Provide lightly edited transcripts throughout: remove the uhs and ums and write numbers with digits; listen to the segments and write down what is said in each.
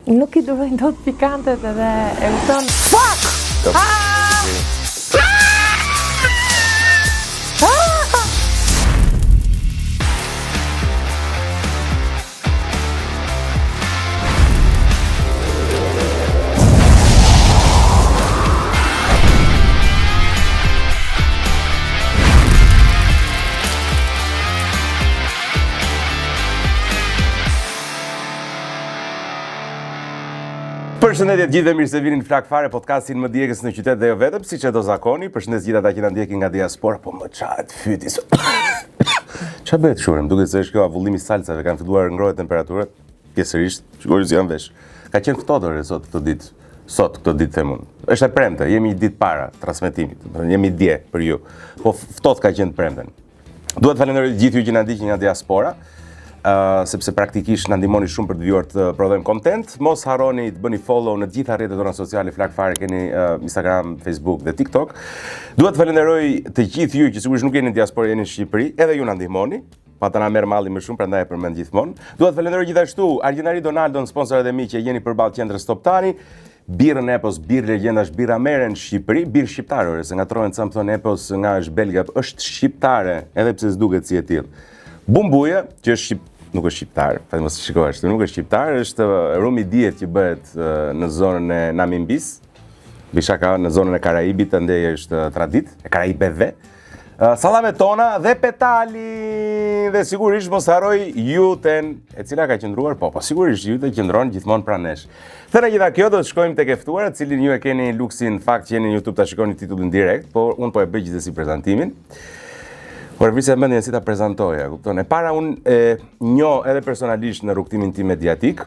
Nuk I durojnë dot pikantet edhe e kupton. Fuck! Përshëndetje të gjithëve, mirë se vini në Flak Fare, podcastin më djegës në qytet dhe jo vetëm, siç e do zakoni. Përshëndes gjithë ata që na ndjekin nga diaspora, po më çahet fyti. Ç'a bëhet shurëm? Duket se është kjo avullimi I salcave, kanë filluar ngrohet temperaturat pjesërisht, shikoj se janë vesh. Ka qenë ftohtë sot këtë ditë. Sot këtë ditë them unë. Është e premte, jemi një ditë para transmetimit. Jemi dje për ju. Po ftohtë ka qenë premten. Duhet të falenderoj gjithë ju që na ndiqni nga diaspora. Sepse praktikisht na ndihmoni shumë për të vijuar të prodhojmë content. Mos harroni të bëni follow në të gjitha rrjetet tona sociale Flak Fare, keni Instagram, Facebook dhe TikTok. Dua të falenderoj të gjithë ju që sigurisht nuk jeni në diasporë, jeni në Shqipëri, edhe ju na ndihmoni. Pa ta na merr malli më shumë, prandaj e përmend gjithmonë. Dua të falenderoj gjithashtu Argjenari Donaldon, sponsorët e mi që jeni përballë qendrës Top Tani. Birën Epos, birë legjendash, birë Amere në Shqipëri, birë shqiptare, se ngatrohen sa më thon Epos nga është belga, është shqiptare, edhe pse s'duket si e tillë. Bumbuja, që është nuk është shqiptar, pa mos shikosh, nuk është shqiptar, është rumi diet që bëhet në zonën e Namimbis, bishaka në zonën e Karaibit, ndej është tradit, e Karaibeve. Sallame tona dhe petali, dhe sigurisht mos harroj juten, e cila ka qëndruar, po sigurisht jute qëndron gjithmonë pranë nesh. Thënë gjitha kjo, do të shkojmë tek e ftuara, cilin ju e keni luksin fakt që jeni në YouTube ta shikoni titullin direkt, por unë po e bëj gjithsesi prezantimin. Por vise mendjen si ta prezantoja, kupton? E para unë e njoh edhe personalisht në rrugtimin tim mediatik.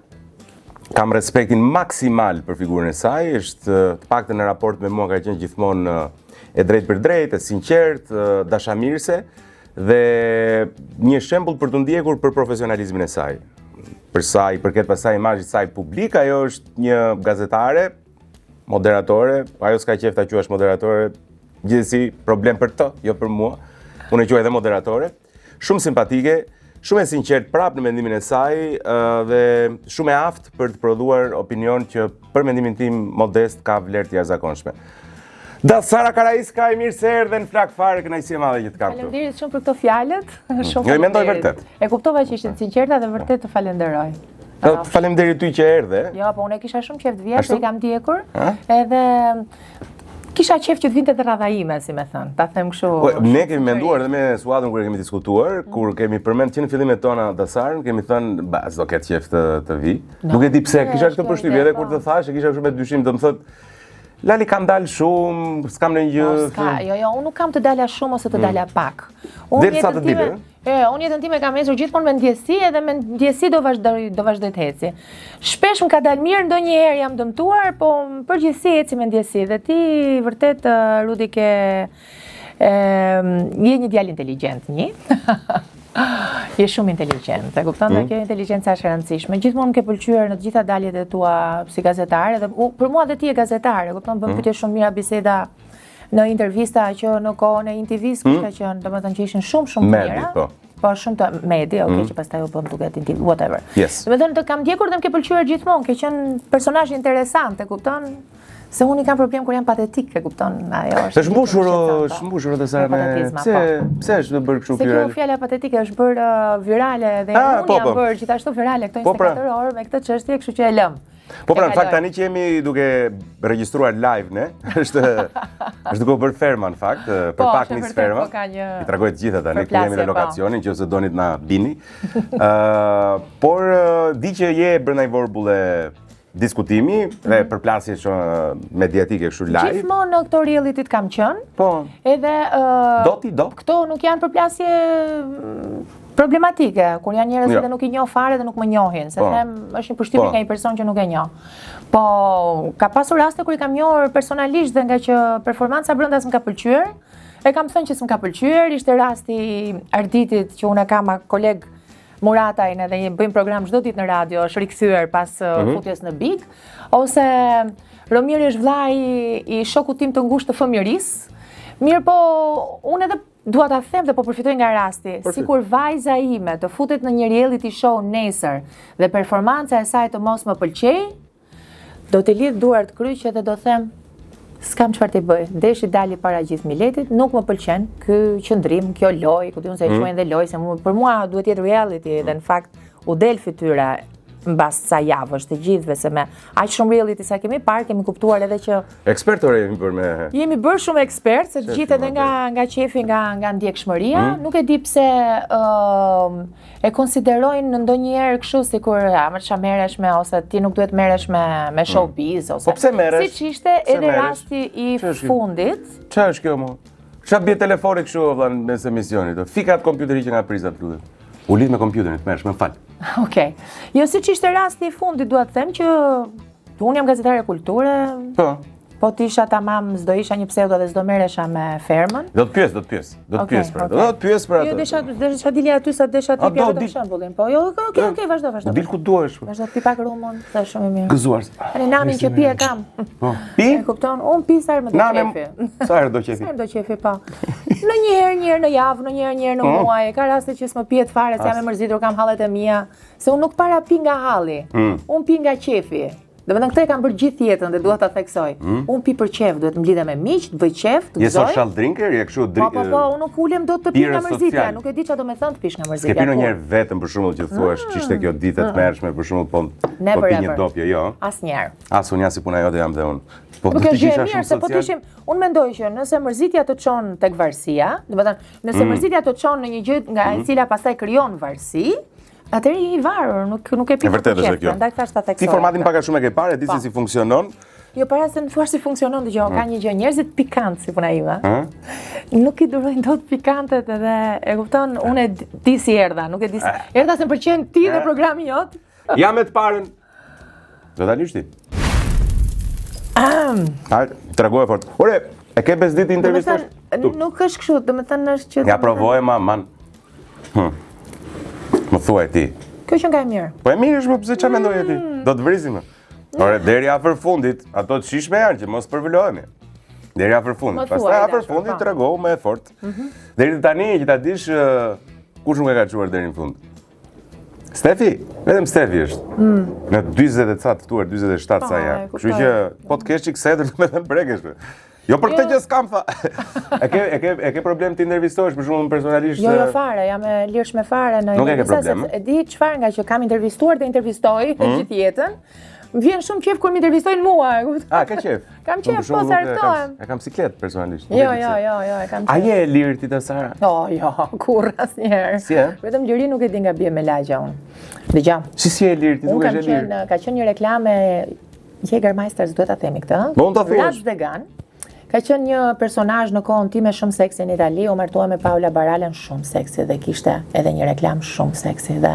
Kam respektin maksimal për figurën e saj, është të paktën në raport me mua ka qenë gjithmonë e drejtë për drejtë, e sinqertë, dashamirëse dhe një shembull për të ndjekur për profesionalizmin e saj. Për sa I përket pasaj imazhit saj publik, ajo është një gazetare, moderatore, ajo s'ka qejf ta quash moderatore, gjithsesi problem për të, jo për mua. Unë e quaj edhe moderatore, shumë simpatike, shumë e sinqert prap në mendimin e saj dhe shumë e aftë për të prodhuar opinion që për mendimin tim modest ka vlerë të jashtëzakonshme. Sara Karaiska, mirë se erdhe në Flak Fare, kënaqësi e madhe që të kaptu. Faleminderit shumë për këto fjalët. Jo, I mendoj vërtet. E kuptova që ishin sinqerta dhe vërtet të falenderoj. Faleminderit ty që erdhe. Jo, po unë e kisha shumë qejf të vija se I kam ndjekur, edhe kisha qejf që të vinte të radha ime, si me thënë, ta them kështu. Ne kemi menduar edhe me Suadën kur kemi diskutuar, kur kemi përmend që në fillimet tona Dasarën, kemi thënë, s'do ketë qejf të vi. Nuk e di pse, kisha këtë përshtypje edhe kur të thash, e kisha shumë me dyshim, do më thotë, Lali kam dalë shumë, s'kam në një gjë. Jo, unë nuk kam të dalja shumë ose të dalja pak. Dhe sa të ditë. Unë jetën time kam ecur gjithmonë me ndjesi edhe me ndjesi do vazhdoj të eci. Shpesh më ka dalë mirë, ndonjëherë jam dëmtuar, po përgjithësi eci me ndjesi. Dhe ti vërtet Rudi je një djalë inteligjent, një. Je shumë inteligjent, e kupton dhe kjo inteligjenca është e rëndësishme. Gjithmonë më ke pëlqyer në të gjitha daljet e tua si gazetare dhe për mua dhe ti je gazetare, e kupton, bën pyetje shumë mira biseda në intervista që në kohën e INTV-s kishte qenë, domethënë që ishin shumë mira. Po shumë të medi, okay, që pastaj u bëm duket whatever. Domethënë të kam ndjekur dhe më ke pëlqyer gjithmonë, ke qenë personazh interesant, e kupton? Se unë I kam problem kur jam patetik, e kupton, ajo është. Është mbushur edhe sa me pse është bërë kështu virale? Se kjo fjala patetike është bërë virale dhe unë jam bërë gjithashtu virale këto 24 orë me këtë çështje, kështu që e lëm. Po pra, në fakt tani që jemi duke regjistruar live ne, është duke bërë ferma në fakt, për pak nis ferma. I tregoj të gjitha tani ku jemi në lokacionin, nëse doni të na bini. Por di që je brenda një vorbulle diskutimi dhe përplasje mediatike kështu live. Gjithmonë në këto reality kam qenë. Po. Edhe këto nuk janë përplasje problematike, kur janë njerëz që nuk I njoh fare dhe nuk më njohin, se them është një përshtypje nga një person që nuk e njoh. Po ka pasur raste kur I kam njohur personalisht dhe nga që performanca brenda s'm ka pëlqyer. E kam thënë që s'm ka pëlqyer, ishte rasti Arditit që unë kam koleg Muratajn edhe bëjmë program çdo ditë në radio, është rikthyer pas futjes në Big, ose Romiri është vllai I shokut tim të ngushtë të fëmijërisë. Mirë po, unë edhe dua ta them dhe po përfitoj nga rasti, sikur vajza ime të futet në një reality show nesër dhe performanca e saj të mos më pëlqej, Do të lidh duart kryqe dhe do them s'kam çfarë të bëj. Deshi dali para gjithë miletit, nuk më pëlqen ky qëndrim, kjo lojë, ku diun se e quajnë dhe lojë, se për mua duhet jetë reality dhe në fakt u del fytyra mbas sa javësh të gjithëve se me aq shumë reality sa kemi parë, kemi kuptuar edhe që ekspertore jemi bërë me jemi bërë shumë ekspert, se të gjithë edhe nga qefi, nga ndjekshmëria, nuk e di pse e konsiderojnë në ndonjëherë kështu sikur më ç'a merresh me ose ti nuk duhet merresh me showbiz ose. Po pse merresh? Siç ishte edhe rasti i fundit. Çfarë është kjo mo? Çfarë bie telefoni kështu vëlla mes emisionit? Fikat kompjuteri që nga prizat lutem. U lidh me kompjuterin, merresh, më fal. Okej. Jo, siç ishte rasti i fundit, dua të them që unë jam gazetare kulture. Po t'isha tamam, s'do isha një pseudo dhe s'do merresha me fermën. Do të pyes për atë. Do të pyes për atë. Jo, desha dilja aty sa desha ti pjekë të shembullin. Po, jo, okej, vazhdo. Dil ku duhesh. Vazhdo pi pak rumon, thash shumë mirë. Gëzuar. Ani namin që pi e kam. Po. Pi? E kupton? Un pi sa herë më do qefi. Sa herë do qefi? Sa herë do qefi, po. Në një herë në javë, në një herë në muaj, ka raste që s'më pihet fare, se jam e mërzitur, kam hallet e mia, se un nuk para pi nga halli. Un pi nga qefi. Dhe vetëm këtë e kam bërë gjithë jetën dhe dua ta theksoj. Unë pi për qef, duhet të mblidhem me miq, të bëj qef, të gëzoj. Je social drinker, je kështu Po, unë nuk ulem dot të pi nga mërzitja, nuk e di çfarë do të thënë të pish nga mërzitja. S'ke pi ndonjëherë vetëm për shembull që thuash ç'ishte kjo ditë e tmerrshme, për shembull po pi një dopje, jo. Asnjëherë. As unë jam si puna jote jam dhe unë. Po të kisha shumë social. Unë mendoj që nëse mërzitja të çon tek varësia, do të thënë, nëse mërzitja të çon në një gjë nga e cila pastaj krijon varësi, atëri i varur, nuk e pi për qef, ndaj thash ta theksoj. Ti formatin pak a shumë e ke parë, e di se si funksionon. Jo, para se në thua si funksionon, dëgjoj, ka një gjë, njerëzit pikant si puna ime. Nuk i durojnë dot pikantet edhe e kupton, unë e di si erdha, nuk e di si. Erdha se më pëlqen ti dhe programi jot. Jam me të parën. Do ta lysh ti. Hajde, tregoje fort. Ore, e ke bezdit intervistosh? Nuk është kështu, domethënë është që ja provoj man. Më thuaj ti. Kjo që nga e mirë. Po e mirë është më pse ç'a mendoj ti? Do të vrizim. Ore, deri afër fundit, ato të shishme janë që mos përvëlohemi. Deri afër fundit. Pastaj afër fundit tregohu me fort. Deri tani që ta dish kush nuk e ka çuar deri në fund. Stefi, vetëm Stefi është. Në 40 e ca të ftuar, 47 sa janë. Kështu që po të kesh çiksetë më thën brekesh. Jo për këtë gjë s'kam tha. E ke problem të intervistohesh për shembull personalisht? Jo, fare, jam e lirshme fare në intervistë. E di çfarë nga që kam intervistuar dhe intervistoj gjithë jetën. Më vjen shumë qef kur më intervistojnë mua, e kupton? Ka qef. Kam qef, po sa rëtohem. E kam siklet personalisht. Jo, e kam qef. A je e lirë ti të Sara? Jo, kur asnjëherë. Si e? Vetëm liri nuk e di nga bie me lagja unë. Dëgjoj. Si e lirë ti, nuk je e lirë? Ka qenë një reklame Jägermeister, duhet ta themi këtë, ëh? Mund ta thuash. Vegan. Ka qenë një personazh në kohën time shumë seksi në Itali, u martua me Paula Baralen, shumë seksi dhe kishte edhe një reklam shumë seksi dhe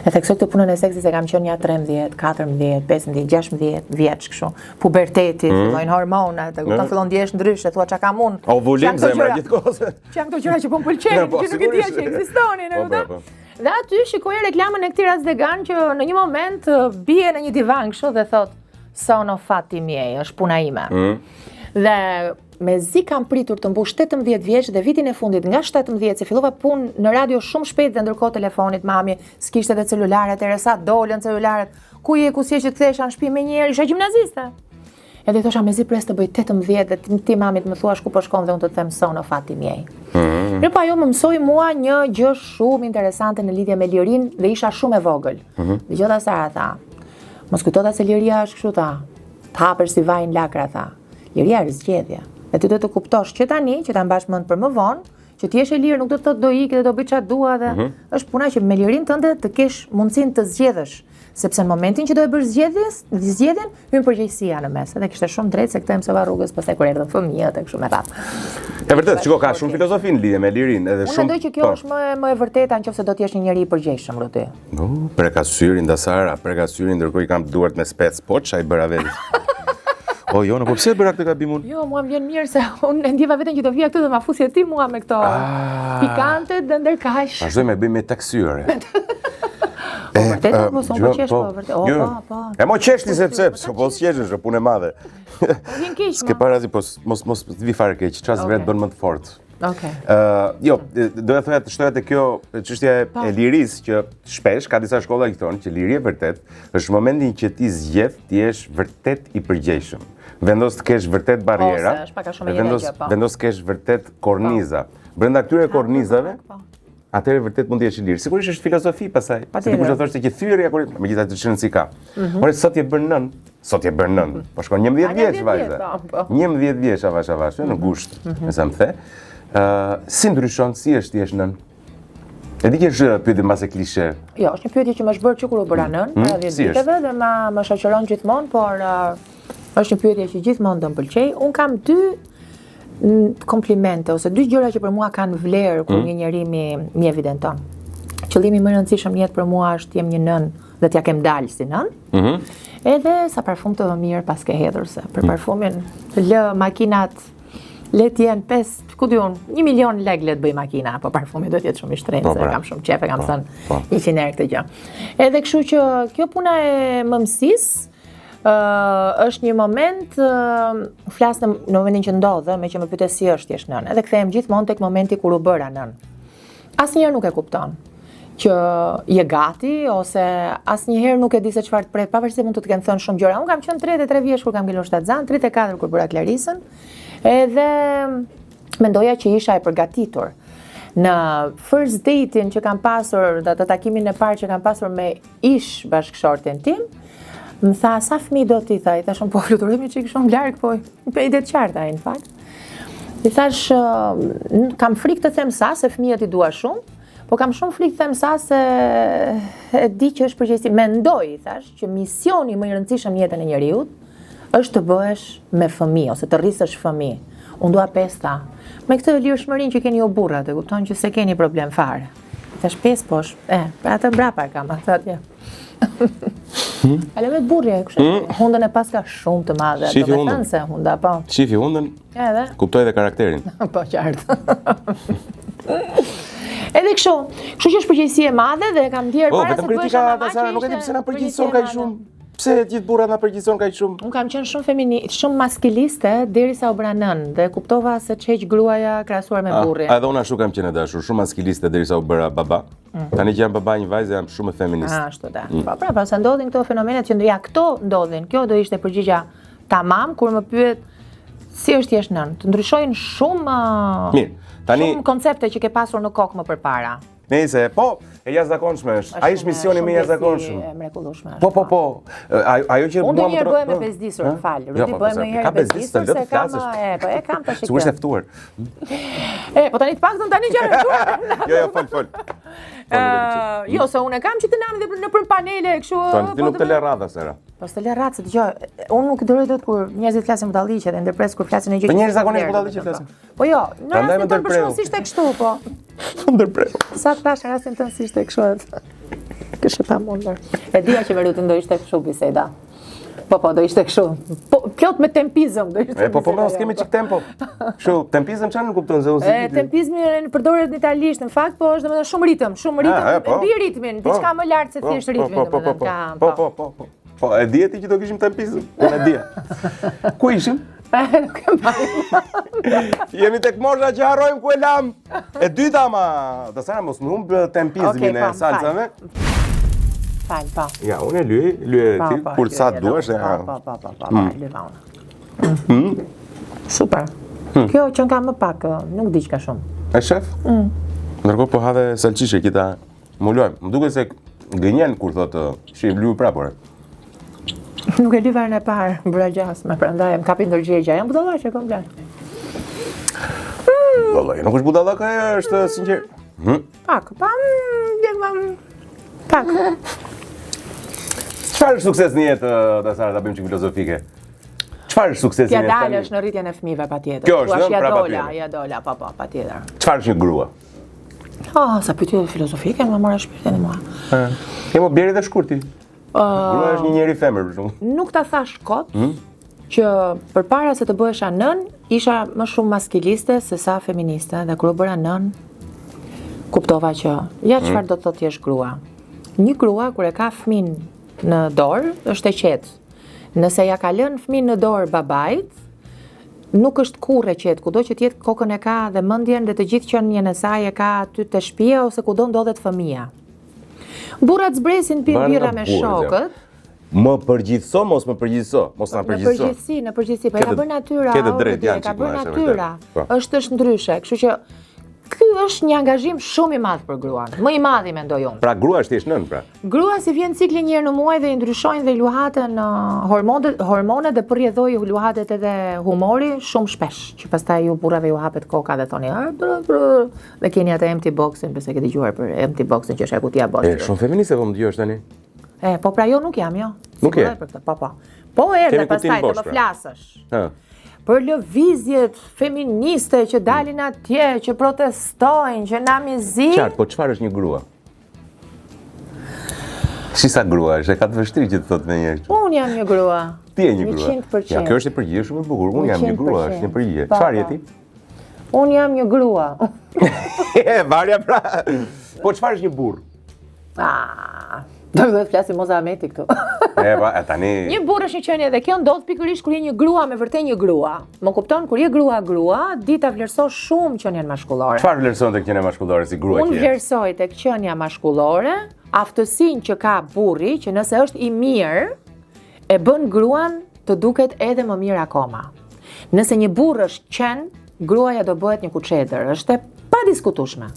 e theksoj këtë punën e seksit se kam qenë ja 13, 14, 15, 16 vjeç kështu. Puberteti, fillojnë hormonat, e kupton fillon ndjesh ndryshe, thua çka kam unë. Ovulim zemra gjithkohë. Çka këto gjëra që po m'pëlqejnë, që nuk e dija që ekzistonin, e kupton? Dhe aty shikoj reklamën e këtij rast vegan që në një moment bie në një divan kështu dhe thot sono fatti miei, është puna ime. Dhe mezi kam pritur të mbush 18 vjeç dhe vitin e fundit nga 17 se fillova punë në radio shumë shpejt dhe ndërkohë telefonit mami s'kishte edhe celularet, eresa dolën celularet. Ku je, ku si që të thesha në shtëpi me njëherë, isha gjimnaziste. Edhe thosha mezi pres të bëj 18 dhe ti mamit më thuash ku po shkon dhe unë të them sono fatti miei. Mirë pa jo më mësoi mua një gjë shumë interesante në lidhje me lirin dhe isha shumë e vogël. Dëgjota Sara tha, mos kujtota se liria është kështu ta, të hapër si vaj në lakra tha. Liria është zgjedhja. Dhe ti do të kuptosh që tani, që ta mbash mend për më vonë, që ti je e lirë nuk do të thotë do ikë dhe do bëj çfarë dua dhe është puna që me lirinë tënde të kesh mundësinë të zgjedhësh, sepse në momentin që do e bësh zgjedhjen, hyn përgjegjësia në mes. Edhe kishte shumë drejt se këtë mësova rrugës pastaj kur erdhën fëmijët e kështu me radhë. E vërtet, shiko, ka shumë filozofi në lidhje me lirinë, edhe shumë. Unë mendoj që kjo është më e vërteta nëse do të jesh një njerëz i përgjegjshëm rroti. Preka syrin Dasara, preka syrin ndërkohë i kam duart me spec, po çaj bëra vetë. O, jo, po pse bëra këtë gabimun? Jo, mua më vjen mirë se unë e ndjeva vetëm që do vija këtu dhe ma fusje ti mua me këto pikante dhe ndërkaq. Vazhdoj me bëj me taksyre. Po vërtet apo s'u pëlqesh po vërtet. Po. E mo qeshni sepse po s'qesh është punë e madhe. Vjen keq. S'ke parazi po mos vi fare keq, çfarë zvet bën më të fortë. Okej. Jo, doja thoya të shtoja te kjo çështja e lirisë që shpesh ka disa shkolla që thonë që liria vërtet është momentin që ti zgjedh të jesh vërtet i përgjegjshëm. Vendos të kesh vërtet barriera. Vendos të kesh vërtet korniza. Brenda këtyre kornizave atëherë vërtet mund të jesh i lirë. Sigurisht është filozofi pasaj. Dikush do thoshte që thyrja megjithatë çën si ka. Por sot je bën nën, Po shkon 11 vjeç vajza. 11 vjeç avash, në gusht, me sa më the. Si ndryshon, si është ti jesh nën? E di që është pyetje mbase klishe. Jo, është një pyetje që më është bërë që kur u bëra nën, para 10 viteve dhe më shoqëron gjithmonë, por është një pyetje që gjithmonë do m'pëlqej. Un kam dy komplimente ose dy gjëra që për mua kanë vlerë kur një njeri mi evidenton. Qëllimi më i rëndësishëm në jetë për mua është të jem një nën dhe t'ja kem dalë si nën. Edhe sa parfum të mirë pas ke hedhur se për parfumin lë makinat le të jenë 1 milion lek le të bëj makina, po parfumi do të jetë shumë i shtrenjtë, se kam shumë qef, kam thënë 100 herë këtë gjë. Edhe kështu që kjo puna e mëmësisë është një moment, flas në momentin që ndodhe, me që më pyete si është jesh nën. Edhe kthehem gjithmonë tek momenti kur u bëra nën. Asnjëherë nuk e kupton që je gati ose asnjëherë nuk e di se çfarë të pret, pavarësisht se mund të të kenë thënë shumë gjëra. Unë kam qenë 33 vjeç kur kam ngelur Shtazan, 34 kur bëra Klarisën, edhe mendoja që isha e përgatitur. Në first date-in që kam pasur, atë takimin e parë që kam pasur me ish bashkëshorten tim, më tha, sa fëmijë do t'i thaj? Thashëm, po fluturojmë çik shumë larg, po i det qarta ai në fakt. I thash, kam frikë të them sa, se fëmijët i dua shumë, po kam shumë frikë të them sa se e di që është përgjegjësi. Mendoj, thash, që misioni më i rëndësishëm në jetën e njeriut është të bëhesh me fëmijë ose të rrisësh fëmijë. Unë dua 5 ta. Me këtë lirshmërinë që keni o burrat, e kupton që se keni problem fare. I thash 5 posh, pra atë mbrapa e kam, atë atje. Ale me burrje, hundën e pas ka shumë të madhe, do me thënë se hunda, po. Shifi hundën, kuptoj dhe karakterin. Po qartë. Edhe kështu që është përgjegjësi e madhe dhe kam ndjerë para se të bëhesh mama që nuk e di pse na përgjegjëson kaq shumë. Pse gjithë burrat na përgjegjëson kaq shumë? Unë kam qenë shumë maskiliste derisa u bëra nën dhe kuptova se ç'heq gruaja krahasuar me burrin. Edhe unë ashtu kam qenë dashur, shumë maskiliste derisa u bëra baba. Tani që jam baba një vajzë jam shumë feminist. Ashtu da. Po pra, se ndodhin këto fenomenet që këto ndodhin. Kjo do ishte përgjigja tamam kur më pyet si është jesh nën. Të ndryshojnë shumë shumë koncepte që ke pasur në kokë më përpara. Nëse, po, e jashtëzakonshme është. Ai është misioni më i jashtëzakonshëm. E mrekullueshme. Po. Ajo që unë një herë bëhem me bezdisur, fal. Rudi bëhem një herë me bezdisur se kam, po e kam tash. Sigurisht e ftuar. Po tani të paktën tani që e ftuar. Jo, fol. Jo, se unë e kam që të nami dhe në për panele, kështu. Ti nuk të le radha sera. Po s'të le radhë, dëgjoj, unë nuk dëroj dot kur njerëzit flasin budalliqe dhe ndërpres kur flasin e gjë. Po njerëzit zakonisht budalliqe flasin. Po jo, në rastin tonë për shkak ishte kështu, po. Ndërpreu. Sa të thash në rastin tonë ishte kështu. Kështu pa mundur. E dija që verutin do ishte kështu biseda. Po, do ishte kështu. Po, plot me tempizëm do ishte. Po, mos kemi çik tempo. Kështu, tempizëm çfarë nuk kupton se unë si. Tempizmi përdoret në italisht në fakt, po është domethënë shumë ritëm, mbi ritmin, diçka më lart se thjesht ritmi domethënë. Po, e di ti që do kishim tempizëm? Unë e dija. Ku ishim? Nuk e mbaj. Jemi tek mosha që harrojmë ku e lam. E dyta ama, do sa mos më humb tempizmin e salsave. Fal, po. Ja, unë lyej ti kur sa duash. Po, lëva unë. Super. Kjo që kam më pak, nuk di çka shumë. E shef? Ndërkohë po ha dhe salcishe kita mulojmë. Më duket se gënjen kur thotë shi blu prapore. Nuk e lyvarën e parë, bëra gjasme, prandaj më kapi ndërgjegja. Jam budallaqe komplet. Vallai, nuk është budallaka, është sinqer. Pak. Çfarë është sukses në jetë, Dasara, ta bëjmë çik filozofike? Çfarë është sukses në jetë? Ja dalësh në rritjen e fëmijëve patjetër. Kjo është ja dola, po, patjetër. Çfarë është një grua? Sa pyetje filozofike, më mora shpirtin e mua. Kemo bleri dhe shkurti. Grua është një njeri femër për shkak. Nuk ta thash kot që përpara se të bëhesha nën, isha më shumë maskiliste se sa feministe dhe kur u bëra nën, kuptova që çfarë do të thotë jesh grua. Një grua kur e ka fëmin në dorë, është e qetë. Nëse ja ka lënë fëmin në dorë babait, nuk është kurrë e qetë, kudo që t'jetë kokën e ka dhe mendjen dhe të gjithë qenien e saj e ka aty te shtëpia ose kudo ndodhet fëmia. Burrat zbresin pin birra me shokët. Më përgjithso, mos më përgjithso, mos na përgjithso. Në përgjithësi, po e ka bërë natyra. Ke të drejtë, janë ka çik bërë më natyra. Është ndryshe, kështu që ky është një angazhim shumë i madh për gruan. Më i madh mendoj unë. Pra grua është thjesht nën, pra. Grua si vjen cikli një herë në muaj dhe i ndryshojnë dhe i luhaten hormonet dhe përrjedhoi luhatet edhe humori shumë shpesh, që pastaj ju burrave ju hapet koka dhe thoni dhe keni atë empty boxin, pse ke dëgjuar për empty boxin që është akutia boxe. Shumë feministe po më dëgjosh tani. Po pra jo nuk jam jo. Nuk je. Po erdhe pastaj të më flasësh. Për lëvizjet feministe që dalin atje, që protestojnë, që na mizi. Qartë, po çfarë është një grua? Si sa grua është, e ka të vështirë që të thotë me njerëz. Unë jam një grua. Ti je një grua. 100%. Ja, kjo është e përgjigje shumë e bukur. Unë jam një grua, është një përgjigje. Çfarë je ti? Unë jam një grua. Varja pra. Po çfarë është një burr? Do të flasim Mozameti këtu. Tani. Një burr është një qenie dhe kjo ndodh pikërisht kur je një grua me vërtet një grua. Më kupton, kur je grua, dita vlerëson shumë qenien maskullore. Çfarë vlerëson tek qenia maskullore si grua që je? Unë vlerësoj tek qenia maskullore aftësinë që ka burri, që nëse është i mirë, e bën gruan të duket edhe më mirë akoma. Nëse një burr është qen, gruaja do bëhet një kuçetër, është e padiskutueshme.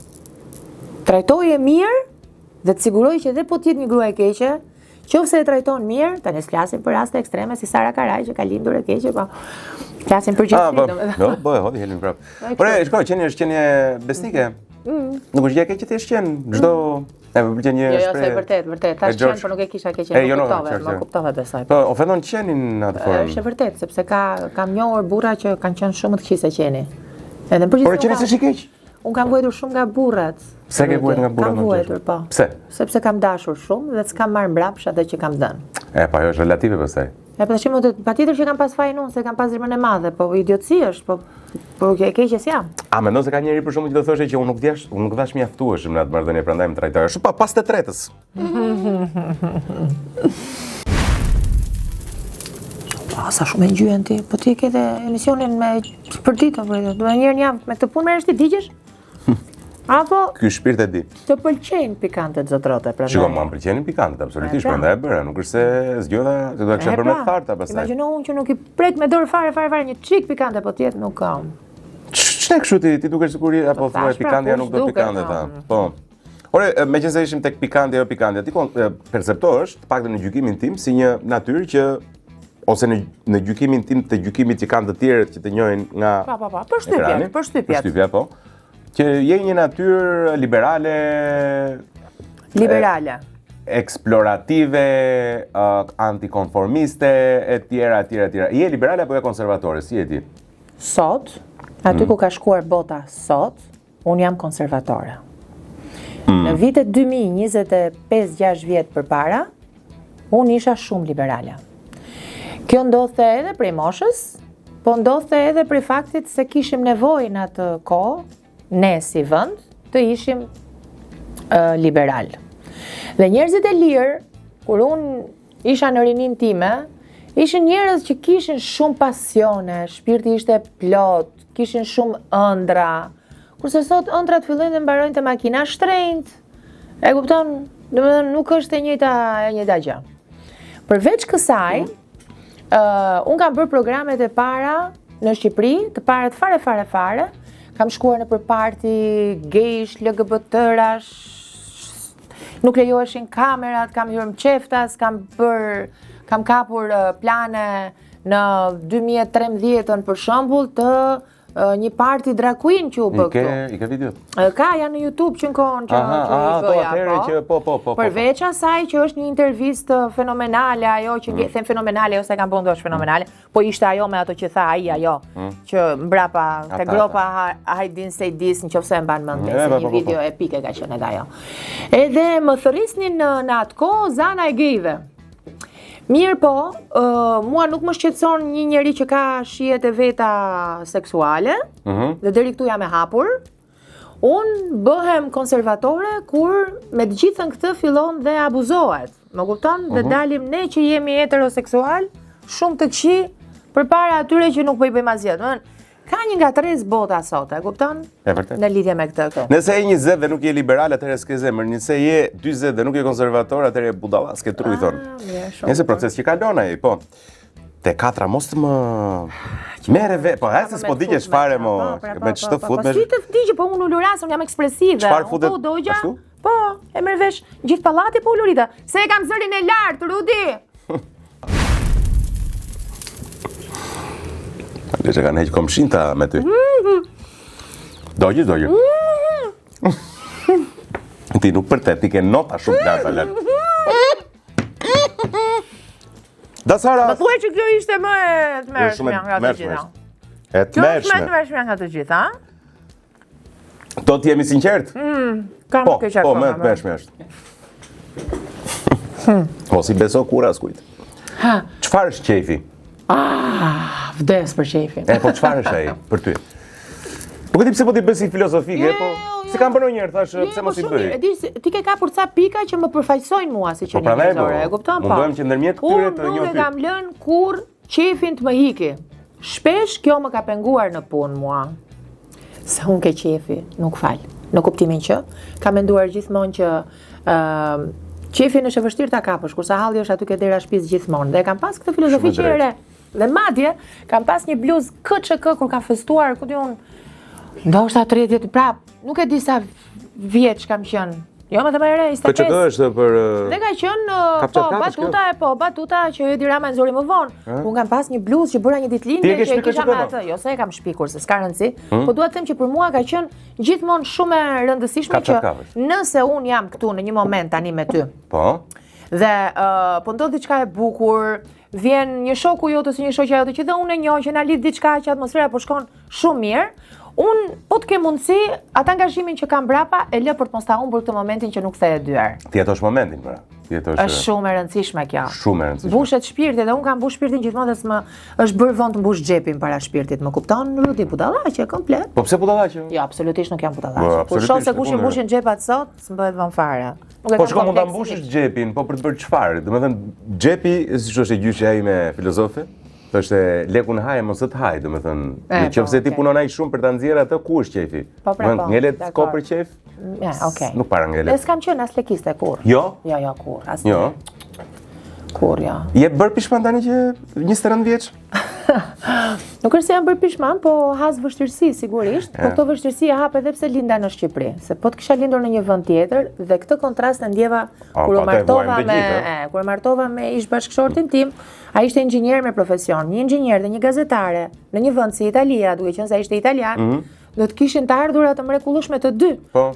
Trajtoje mirë dhe të siguroj që edhe po t'jetë një grua e keqe, qofse e trajton mirë, tani flasim për raste ekstreme si Sara Karaj që ka lindur e keqe, po flasim për gjithësi. Hodi helim prap. Por shkoj, qenia është qenie besnike. Nuk është gjë e keqe ti është qen, çdo e më pëlqen një shprehje. Jo, vërtet, tash qen, por nuk e kisha keqe, më kuptove besoj. Po ofendon qenin në atë formë. Është vërtet, sepse kam njohur burra që kanë qenë shumë të këqij se qeni. Edhe në përgjithësi. Por qeni s'është i keq? Unë kam vuajtur shumë nga burrat. Pse ke vuajtur nga burrat? Kam vuajtur, po. Pse? Sepse kam dashur shumë dhe s'kam marrë mbrapsht atë që kam dhënë. Po ajo është relative pastaj. Po tash patjetër që kam pas fajin unë, se kam pas zemrën e madhe, po idiotësi është, po e keqe s'jam. A mendon se ka njëri për shkakun që do thoshte që unë nuk dash mjaftueshëm në atë marrëdhënie, prandaj më trajtoj ashtu pas të tretës. Sa shumë e ngjyen ti, po ti e ke edhe emisionin me për ditë, do një herë në javë me këtë punë merresh ti digjesh? Apo ky shpirt e di. Të pëlqejnë pikantet zotrote, prandaj. Shikoj, mua më pëlqejnë pikantet, absolutisht, prandaj e bëra, nuk është se zgjodha, se do ta kisha bërë me tharta pastaj. Imagjino unë që nuk i prek me dorë fare një çik pikante, po tjetër nuk kam. Ç'e kështu ti dukesh sikur apo thua pikante nuk do pikante ta. Po. Ore, meqense ishim tek pikante apo pikante, ti perceptohesh, të paktën në gjykimin tim, si një natyrë që ose në gjykimin tim të gjykimit që kanë të tjerët që të njohin nga përshtypja, po. Që je një natyrë liberale, eksplorative, antikonformiste, etj. Je liberale apo je konservatore, si je ti? Sot, aty ku ka shkuar bota sot, unë jam konservatore. Në vitet 2025-6 vjet përpara, unë isha shumë liberale. Kjo ndodhte edhe prej moshës, po ndodhte edhe prej faktit se kishim nevojë në atë kohë, ne si vend, të ishim liberal. Dhe njerëzit e lirë, kur unë isha në rinin time, ishin njerëz që kishin shumë pasione, shpirti ishte plot, kishin shumë ëndra, kurse sot ëndrat fillojnë dhe mbarojnë të makina shtrenjtë. E kupton, domethënë nuk është e njëjta gjë. Përveç kësaj, unë kam bërë programet e para në Shqipëri, të parat fare, kam shkuar në për parti, gejsh, LGBT-rash, nuk lejoheshin kamerat, kam hyrë më qeftas, kam kapur plane në 2013 për shembull të një party drag queen që u bë këtu. I ke videot? Ka, janë në YouTube që në kohën që i bëja, përveç asaj që është një intervistë fenomenale, ajo që them fenomenale, ose kam bëndu është fenomenale, po ishte ajo me ato që tha ajo, që mbrapa te gropa hajdin se i dis në qofse e mban mendje, se një video epike ka qenë edhe ajo. Edhe më thërrisnin në atë kohë zana e gejve. Mirë po, mua nuk më shqetëson një njeri që ka shijet e veta seksuale, dhe deri këtu jam e hapur. Unë bëhem konservatore kur me të gjithën këtë fillon dhe abuzohet. Më kupton? Dhe dalim ne që jemi heteroseksual, shumë të këqij, përpara atyre që nuk po i bëjmë asgjë. Ka një nga 3 bota sot, e kupton? E vërtet. Në lidhje me këtë. Nëse je 20 dhe nuk je liberal, atëherë s'ke zemër. Nëse je 40 dhe nuk je konservator, atëherë je budalla, s'ke tru i thonë. Nëse proces që kalon ai, po. Te 4 mos të më merre vetë, po hajse s'po di që çfarë mo, me ç'të fut me. Po si të vdiqë, po unë uluras, unë jam ekspresive. Çfarë futet? Ashtu? Po, e merr vesh gjithë pallati po ulurita. Se e kam zërin e lartë, Rudi. Dhe që kanë heqë komshinta me ty. Dojgjë. Ti nuk për te, ti ke nota shumë larta lartë. Da Sara! Më thuaj që kjo ishte më e të mërshme nga të gjitha. E të mërshme. Më e të mërshme nga të gjitha, a? Do t'jemi sinqert? Kam këtë qakë. Po, më e të mërshme është. Po, si beso kur as kujt. Çfarë është qefi? Vdes për qefin. Po çfarë është ai për ty? Nuk e di pse po ti bëj si filozofike, po si kam bënë njëherë thash pse mos i bëj. E di ti ke kapur ca pika që më përfaqësojnë mua si që një njerëzore, e kupton? Mundohem që ndërmjet këtyre të Unë nuk njoh e ty. kam lënë kur qefin të më hiki. Shpesh kjo më ka penguar në punë mua. Se unë ke qefi, nuk fal. Në kuptimin që kam menduar gjithmonë që qefin është e vështirë ta kapësh, kurse halli është aty ke dera shtëpisë gjithmonë. Dhe kam pas këtë filozofi që e re. Dhe madje kam pas një bluzë KÇK kur kam festuar, ku di unë, ndoshta 30 prap, nuk e di sa vjeç kam qenë. Jo, më të më e re, 25. KÇK është për Dhe ka qenë batuta që Edi Rama nxori më vonë. Unë kam pas një bluzë që bëra një ditëlindje që e kisha me atë. Jo se e kam shpikur, se s'ka rëndësi, po dua të them që për mua ka qenë gjithmonë shumë e rëndësishme që nëse unë jam këtu në një moment tani me ty. Po. Dhe po ndodh diçka e bukur, vjen një shoku jote ose një shoqja jote që dhe unë e njoh që na lidh diçka që atmosfera po shkon shumë mirë, unë po të ke mundësi atë angazhimin që kam brapa e lë për të mos ta humbur këtë momentin që nuk the dyer. Ti jetosh momentin, pra. Është shumë e rëndësishme kjo. Shumë e rëndësishme. Mbushet shpirti dhe unë kam mbush shpirtin gjithmonë dhe s'më është bërë vonë të mbush xhepin para shpirtit. Më kupton? Rudi budallaqe komplet. Po pse budallaqe? Jo, absolutisht nuk jam budallaqe. Kur shoh se kush i mbushin xhepat sot, s'mbëhet vonë fare. Po shko mund ta mbushësh xhepin, po për të bërë çfarë? Domethënë xhepi, siç është e gjyqja ime filozofe, është lekun haj mos të haj, domethënë, nëse ti punon ai shumë për ta nxjerrë atë, ku është qefi? Ngelet ko për qef? Ja, okay. Nuk para ngelet. Ne s'kam qenë as lekiste kur. Jo? Jo, kur. As. Jo. Kur, ja. Je bërë pishman tani që 29 vjeç? Nuk është se jam bërë pishman, po has vështirësi sigurisht, po këto vështirësi e hap edhe pse linda në Shqipëri. Se po të kisha lindur në një vend tjetër dhe këtë kontrast e ndjeva kur u martova me ish bashkëshortin tim. Ai ishte inxhinier me profesion, një inxhinier dhe një gazetare në një vend si Italia, duke qenë se ai ishte italian. Do të kishin të ardhurat të mrekullueshme të dy.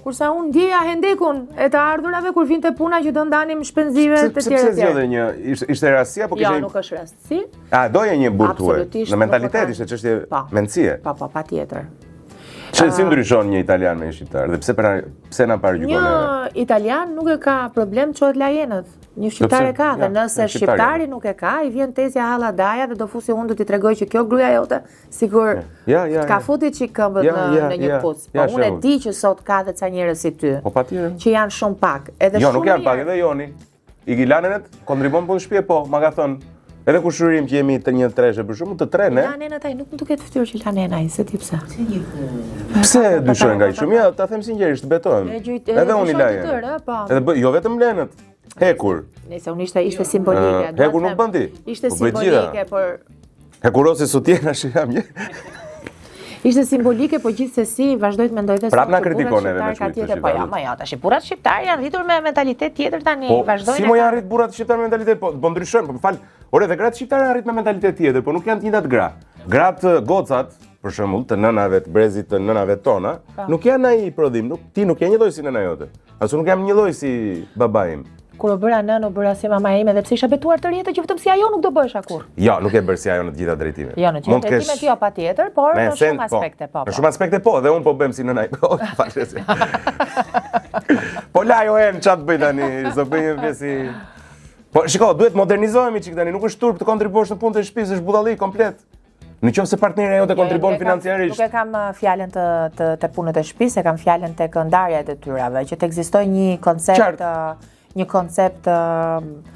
Kurse unë ndjeja hendekun e të ardhurave kur vinte puna që do ndanim shpenzive të tjera. Pse zgjodhe një ishte rastësi apo kishte? Jo, nuk është rastësi. Doje një burr tuaj. Në mentalitet ishte çështje mendësie. Po, patjetër. Çe si ndryshon një italian me një shqiptar dhe pse na parë gjykon? Një italian nuk e ka problem çohet lajenët. Një shqiptar e ka, dhe nëse shqiptari nuk e ka, i vjen tezja halla daja dhe do fusi unë do t'i tregoj që kjo gruaja jote sigur ka futi çik këmbët në një puc. Po unë e di që sot ka dhe ca njerëz si ty. Po patjetër. Që janë shumë pak. Jo, nuk janë pak, edhe Joni. I Gilanenet kontribon punë shtëpi po, ma ka thënë. Edhe kur shurim që jemi të një treshe për shumë, të tre, ne? Lanen ataj, nuk më duket fytyrë që lanen ai, se ti pse. Pse dyshojnë nga i shumë? Ja, ta them sinqerisht, betojmë. Edhe unë i lajen. Edhe jo vetëm lenët. Hekur. Nëse unë ishte simbolike. Hekur nuk bën ti. Ishte simbolike, por... Hekurosi sutjena shikam një. Ishte simbolike, po gjithsesi vazhdoj të mendoj dhe prap na kritikon edhe me shqiptar. Po jo, tash burrat shqiptar janë rritur me mentalitet tjetër tani, vazhdojnë. Si mo janë rrit burrat shqiptar me mentalitet? Po ndryshojnë, po më fal. Ore, dhe gratë shqiptare janë rrit me mentalitet tjetër, po nuk janë të njëjtat gra. Gratë gocat, për shembull, të nënave të brezit të nënave tona, nuk janë ai prodhim, ti nuk je një lloj si nëna jote. Ashtu nuk jam një lloj si baba im. Kur u bëra nën, u bëra si mama ime dhe pse isha betuar të rjetë që vetëm si ajo nuk do bëhesh kur. Jo, nuk e bërë si ajo në të gjitha drejtime. Jo, në të gjitha drejtimet jo patjetër, por në shumë aspekte po. Në shumë aspekte po, dhe unë po bëjmë si nëna ime. Po lajo e në qatë bëj tani, do bëjmë pjesi. Po shiko, duhet modernizohemi çik tani, nuk është turp të kontribuosh në punën e shtëpisë, është budalli komplet. Në qoftë se partneri jote kontribon financiarisht. Nuk e kam fjalën të punët e shtëpisë, e kam fjalën tek ndarja e detyrave, që të ekzistojë një koncept një koncept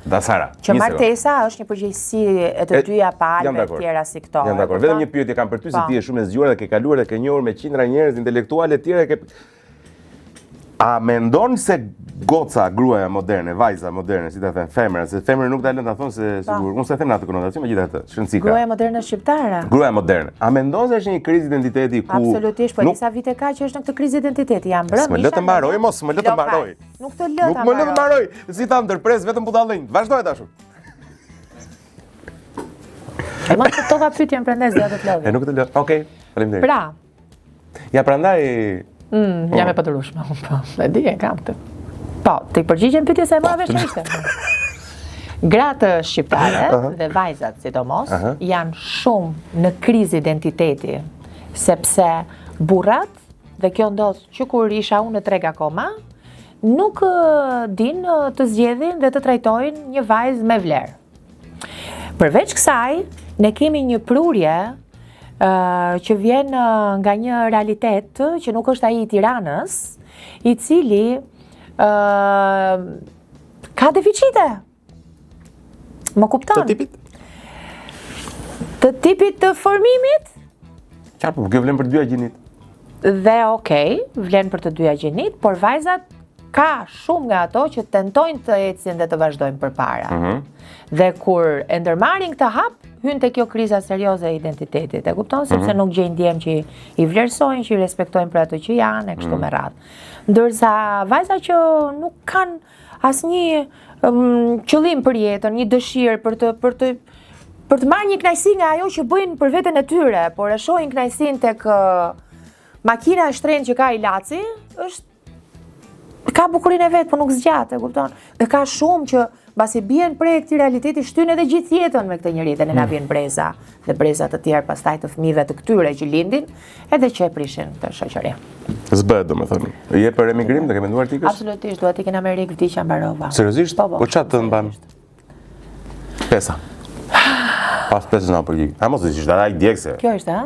Dasara. që martesa është një përgjegjësi e të dyja palëve të tjera si këto. Jam dakord. Vetëm një pyetje kam për ty, se ti je shumë e zgjuar dhe ke kaluar dhe ke njohur me qindra njerëz intelektuale të tjerë. A mendon se goca, gruaja moderne, vajza moderne, si ta them, femra, se femra nuk ta lën ta thonë se sigur. Unë s'e them në atë konotacion, megjithatë, shëncika. Gruaja moderne shqiptare. Gruaja moderne. A mendon se është një krizë identiteti ku absolutisht, po disa vite ka që është në këtë krizë identiteti, jam brëm. Më lë të mbaroj, mos më lë të mbaroj. Nuk të lë ta mbaroj. Nuk më lë të mbaroj. Si ta ndërpres vetëm budallënj. Vazhdoj tash. E mos të toka pyetjen prandaj s'do të të lodh. E nuk të lë. Okej, faleminderit. Pra. Ja prandaj jam e padurueshme, po. E di e kam këtë. Po, të përgjigjen pyetjes e marrë veçantë. Gratë shqiptare dhe vajzat sidomos janë shumë në krizë identiteti, sepse burrat, dhe kjo ndodh që kur isha unë në treg akoma, nuk din të zgjedhin dhe të trajtojnë një vajzë me vlerë. Përveç kësaj, ne kemi një prurje që vjen nga një realitet që nuk është ai i Tiranës, i cili ka deficite. Më kupton? Të tipit të formimit? Qartë, po kjo vlen për të dyja gjinit. Dhe okej, vlen për të dyja gjinit, por vajzat ka shumë nga ato që tentojnë të ecin dhe të vazhdojnë përpara. Dhe kur e ndërmarrin këtë hap, hyn te kjo kriza serioze e identitetit, e kupton, sepse nuk gjejnë djem që i vlerësojnë, që i respektojnë për ato që janë, e kështu me radhë. Ndërsa vajza që nuk kanë asnjë qëllim për jetën, një dëshirë për të marrë një kënaqësi nga ajo që bëjnë për veten e tyre, por e shohin kënaqësinë tek makina e shtrenjtë që ka i Laci, ka bukurinë e vet, po nuk zgjat, e kupton? Dhe ka shumë që mbasi bien prej këtij realiteti shtyn edhe gjithë jetën me këtë njerëz dhe ne na vjen breza dhe breza të tjerë pastaj të fëmijëve të këtyre që lindin, edhe që e prishin të shoqëri. S'bëhet domethënë. Je për emigrim, do ke menduar ti kësh? Absolutisht, duhet të ikën në Amerikë, vdiqja mbarova. Seriozisht? Po çfarë të mban? Pesa. Pas pesë na për gjik. A mos e dish data i djegse. Kjo është, ha?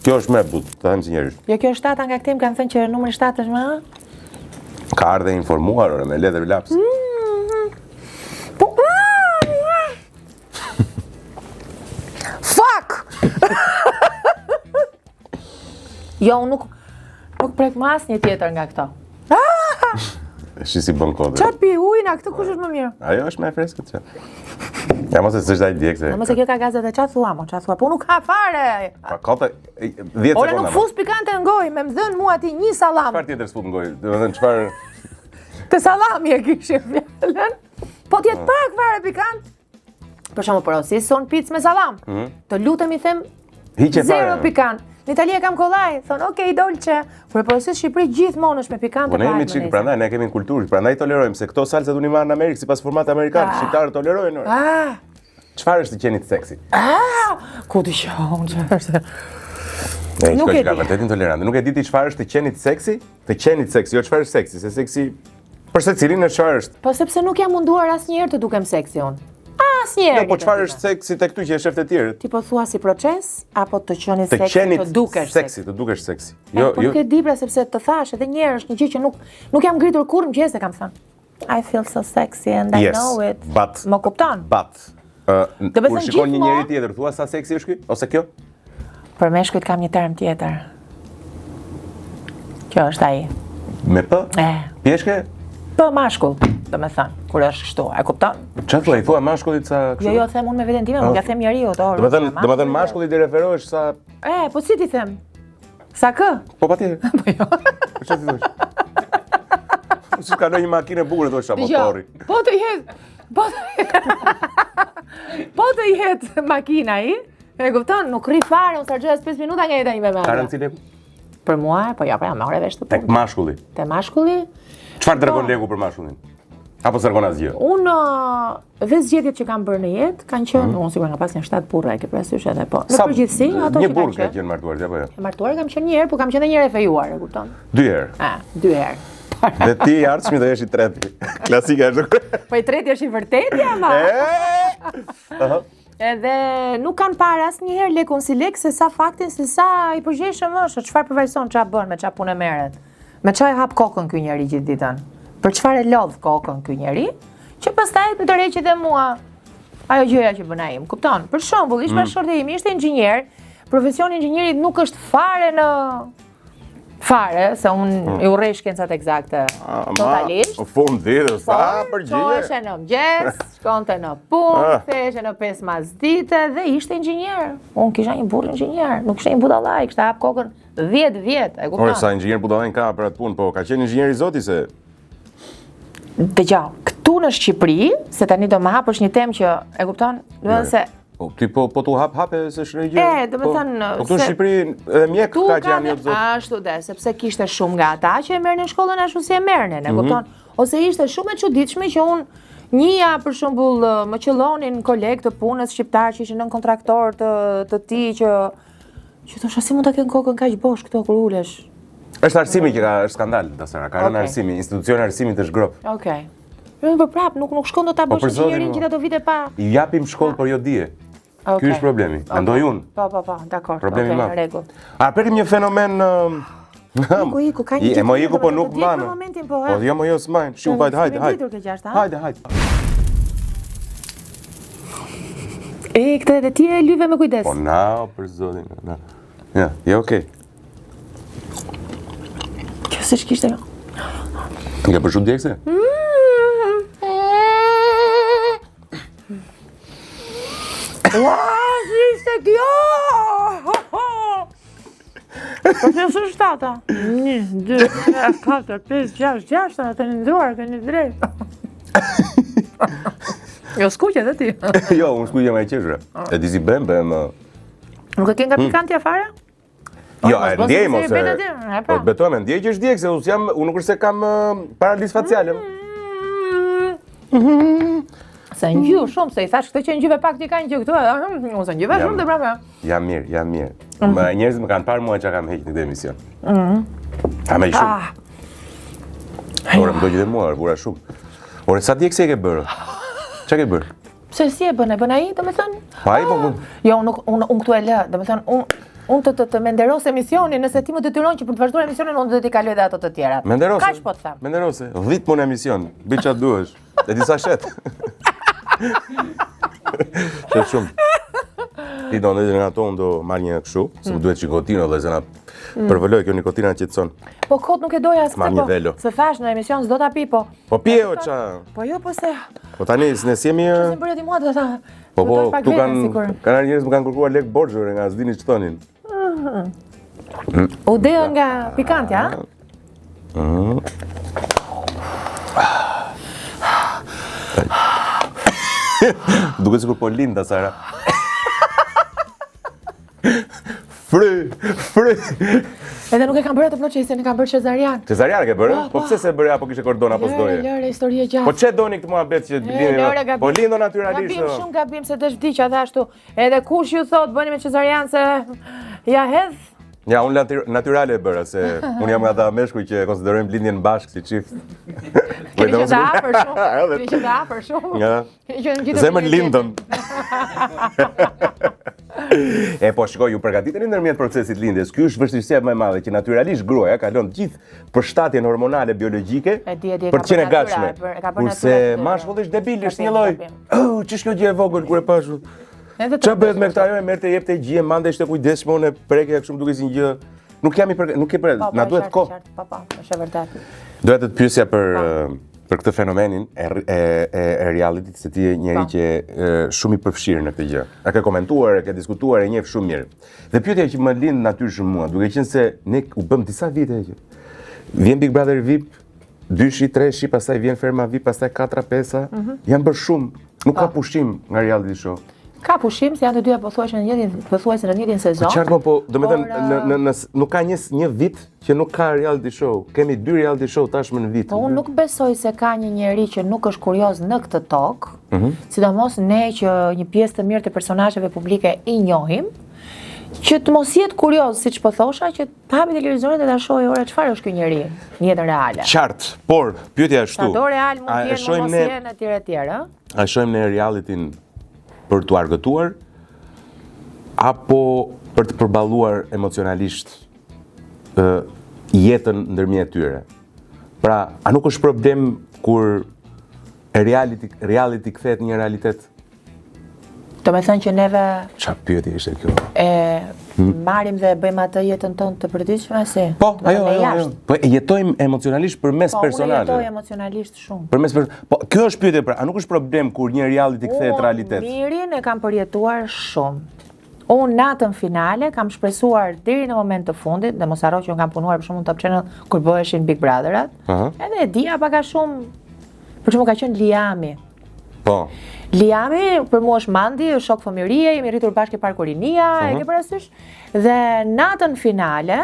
Kjo është më e butë, të them sinqerisht. Jo, kjo është 7 nga këtim, kanë thënë që numri 7 është më. Ka ardhe informuar, me letër laps. Fuck! Jo, nuk prek më asnjë tjetër nga këto. Shi si bën kodë. Çfarë pi ujin, a këtë kush është më mirë? Ajo është më e freskët që. Ja mos e s'është ai djegse. Mos e kjo ka gazet e çfarë thua, çfarë thua? Po nuk ka fare. Pa kota 10 sekonda. Ora nuk fus pikante në gojë, më dhën mua ti një sallam. Çfarë tjetër s'fut në gojë? Domethënë çfarë? Të sallami e kishim fjalën. Po ti të pak fare pikant. Për shembull, por si son picë me sallam. Të lutem I them hiqe fare. Zero pikant. Në Itali e kam kollaj, thonë okej, dolce. Por porosis Shqipëri gjithmonë është me pikante. Po ne jemi çik, prandaj ne kemi kulturë, prandaj tolerojmë se këto salsat unë marr në Amerikë sipas formatit amerikan, shqiptarët tolerojnë. Çfarë është të qenit seksi? Ku di shoh, çfarë? Nuk e di. Ka vërtet intolerante. Nuk e di ti çfarë është të qenit seksi? Të qenit seksi, jo çfarë është seksi, se seksi për secilin çfarë është? Po sepse nuk jam munduar asnjëherë të dukem seksi unë. Asnjëherë. Jo, po çfarë është seksi tek ty që e shef të tjerët? Ti po thua si proces apo të qenit seksi, të dukesh seksi, të dukesh seksi. Jo, po nuk e di pra sepse të thash edhe një herë është një gjë që nuk jam ngritur kurrë mëngjes e kam thënë. I feel so sexy and I know it. Më kupton? Kur shikon një njeri tjetër, thua sa seksi është ky ose kjo? Për meshkujt kam një term tjetër. Kjo është ai. Me p? Pjeshke? Po mashkull, domethënë, kur është kështu, e kupton? Çfarë thua? I thua mashkullit sa kështu? Jo, them unë me veten time, nuk ja them njeriu, Domethënë mashkullit I referohesh sa po si ti them? Sa kë? Po patjetër. Po jo. Po çfarë ti thua? Si ka një makinë e bukur thosh motori. Po të jetë. Po të jetë makina I, e kupton? Nuk rri fare, unë sarxhojas 5 minuta nga jeta ime me. Ka rëndësi leku? Për mua, po ja, pra morë vesh të punë. Tek mashkulli. Te mashkulli? Çfarë tregon leku për mashkullin? Apo s'tregon asgjë? Unë dhe zgjedhjet që kam bërë në jetë kanë qenë, unë sigurisht nga pas janë 7 burra, e ke parasysh edhe po. Në përgjithësi, ato që një burrë ka qenë martuar apo jo? E martuar kam qenë një herë, po kam qenë edhe një herë e fejuar, e kupton? 2 herë. 2 herë. Dhe ti I ardhshmi do jesh I treti. Klasika është. Po I treti është I vërtetë ama. Edhe nuk kanë parë asnjëherë lekun si lek se sa faktin se sa I përgjeshëm është, çfarë përfaqëson, çfarë bën, me çfarë punë merret. Me çfarë hap kokën ky njeri gjithë ditën. për çfarë e lodh kokën ky njeri, që pastaj më tërheqet e mua ajo gjëja që bëna im. Kupton? Për shembull, ish bashkëshorti im ishte inxhinier, profesioni i inxhinierit nuk është fare, se unë i urrej shkencat eksakte totalisht. Fund ditës, përgjigje. Shkoheshe në mëngjes, shkonte në punë, ktheheshe në 5 masdite dhe ishte inxhinier. Unë kisha një burr inxhinier, nuk ishte një budallaj, kishte hap kokën 10 vjet, e kupton? Ore, sa inxhinier budallaj ka për atë punë, po ka qenë inxhinier i zoti se Dëgjoj, këtu në Shqipëri, se tani do më hapësh një temë që e kupton, do të thënë se ti po tu hape se shrej gjë. do të thënë po këtu në Shqipëri edhe mjek ka që janë zot. Ashtu dhe, sepse kishte shumë nga ata që e merrnin shkollën ashtu si e merrnin, e kupton? Ose ishte shumë e çuditshme që unë njëja për shembull më qellonin koleg të punës shqiptar që ishin nën kontraktor të tij që thosha si mund ta kenë kokën kaq bosh këto kur ulesh. Është arsimi që është skandal, dasara, ka rënë arsimi, institucioni i arsimit është grop. Okej. Por prap nuk shkon do ta bësh inxhinierin gjithë ato vite pa. I japim shkollë por jo dije. Ky është problemi. Mendoj unë. Po, dakor. Problemi i madh. Rregull. A perim një fenomen Iku, ka një gjë. Mo iku po nuk mban. Po jo mo jo s'majn. Shu hajde. Hajde. Këtë edhe ti e lyve me kujdes. Po na, për zotin. Ja, je okay. Si shkishte jo? Nga për shumë djekse? Ua, si ishte kjo! Po që së shtata? 1, 2, 3, 4, 5, 6, 6, të një ndruar, të një drejt. Jo, skuqe dhe ti. Jo, unë skuqe me e qeshre. E di si bëm. Nuk e ke nga pikantja fare? Jo, e ndjej mos e... Po betojme, ndjej që është djekë, se unë nuk është se kam paralizë faciale. Se ngjy shumë, se i thash këtë që ngjyve pak t'i ka ngjy këtu, unë se ngjyve shumë dhe brava. Jam mirë. Njerëzit më kanë parë mua që kam heqë në këtë emision. Kam heqë shumë. Ore, më do gjithë mua, vura shumë. Ore, sa djekë se e ke bërë? Qa ke bërë? Se si e bën ai, do me thënë? Pa i, po... Jo, unë këtu e lë, do me thënë, unë të menderos emisionin, nëse ti më detyron që për të vazhduar emisionin, unë do t'i kaloj dhe ato të tjerat. Menderose. Kaq po të them. Menderose. 10 punë emision, bëj çfarë duhesh. E disa shet. Shet shumë. Ti do ndonjë nga ato unë do marr një kështu, se më duhet nikotino dhe zëna përvoloj kjo nikotina qetson. Po kot nuk e doja as po. Se thash në emision s'do ta pi po. Po pije o ça. Po jo po se. Po tani ne jemi Se bëre ti mua do ta. Po këtu kanë njerëz më kanë kërkuar lek borxhore nga s'dini ç'tonin. U dea nga pikantja, Duket sikur po linda Sara. Fry. Edhe nuk e kam bërë atë procesin, e kam bërë cezarian. Cezarian ke bërë? Po pse se bëre apo kishe kordon apo s'doje? Lëre, histori e gjatë. Po çe doni këtë muhabet që lindin? Po lindo natyralisht. Gabim shumë gabim se desh vdiq atë ashtu. Edhe kush ju thot bëni me cezarian se ja hedh. Ja, unë natyrale e bëra, se unë jam nga ata meshkuj që konsiderojmë lindjen bashkë si çift. Keni që të afër shumë. Ja. Zemër lindën. E po shikoj, ju përgatiteni ndërmjet procesit lindjes. Ky është vështirësia më e madhe që natyralisht gruaja kalon gjithë përshtatjen hormonale biologjike për të qenë e gatshme. Kurse mashkulli është debil, është një lloj. Ç'është kjo gjë e vogël kur e pash? Qa bëhet me këta jo, e mërë të jep të gjie, mande ishte kujdeshme, unë e preke këshumë duke si një gjë. Nuk jam i përke, nuk e përke, na duhet kohë. Po, është e vërtet. Duhet të të pyesja për këtë fenomenin e realitit, se ti e njeri që shumë i përfshirë në këtë gjë. E ke komentuar, e ke diskutuar, e njeh shumë mirë. Dhe pyetja që më lind natyrshëm mua, duke qenë se ne u bëm disa vite që vjen Big Brother VIP, 2-shi, 3-shi, pastaj vjen Ferma VIP, pastaj 4-5, janë bërë shumë, nuk ka pushim nga reality show. Ka pushim se janë të dyja pothuajse në njëjtin sezon. Qartë po, domethënë nuk ka një vit që nuk ka reality show. Kemi 2 reality show tashmë në vit. Po unë nuk besoj se ka një njeri që nuk është kurioz në këtë tokë, sidomos ne që një pjesë të mirë të personazheve publike i njohim, që të mos jetë kurioz, siç po thosha, që të hapi televizorin dhe ta shohë ora çfarë është ky njeri në jetën reale. Qartë, por pyetja është këtu. Sa do real mund të jenë, mos jenë etj. A shohim ne realityn për të argëtuar, apo për të përballuar emocionalisht jetën ndërmjet tyre. Pra, a nuk është problem kur reality kthehet në një realitet? Do me thënë që neve Çfarë pyetje ishte kjo? Marrim dhe bëjmë atë jetën tonë të përditshme si? Po, ajo. Po jetojmë emocionalisht përmes personazheve. Po, unë jetoj emocionalisht shumë. Po, kjo është pyetje, pra, a nuk është problem kur një reality kthehet realitet? Mirin e kam përjetuar shumë. Unë natën finale kam shpresuar deri në moment të fundit, dhe mos harro që unë kam punuar për shumë në Top Channel kur bëheshin Big Brotherat. Edhe e dija pak a shumë, për shembull ka qenë Liami. Po. Liami për mua është mandi, është shok fëmijërie, jemi rritur bashkë Park Kurinia, e ke parasysh? Dhe natën finale,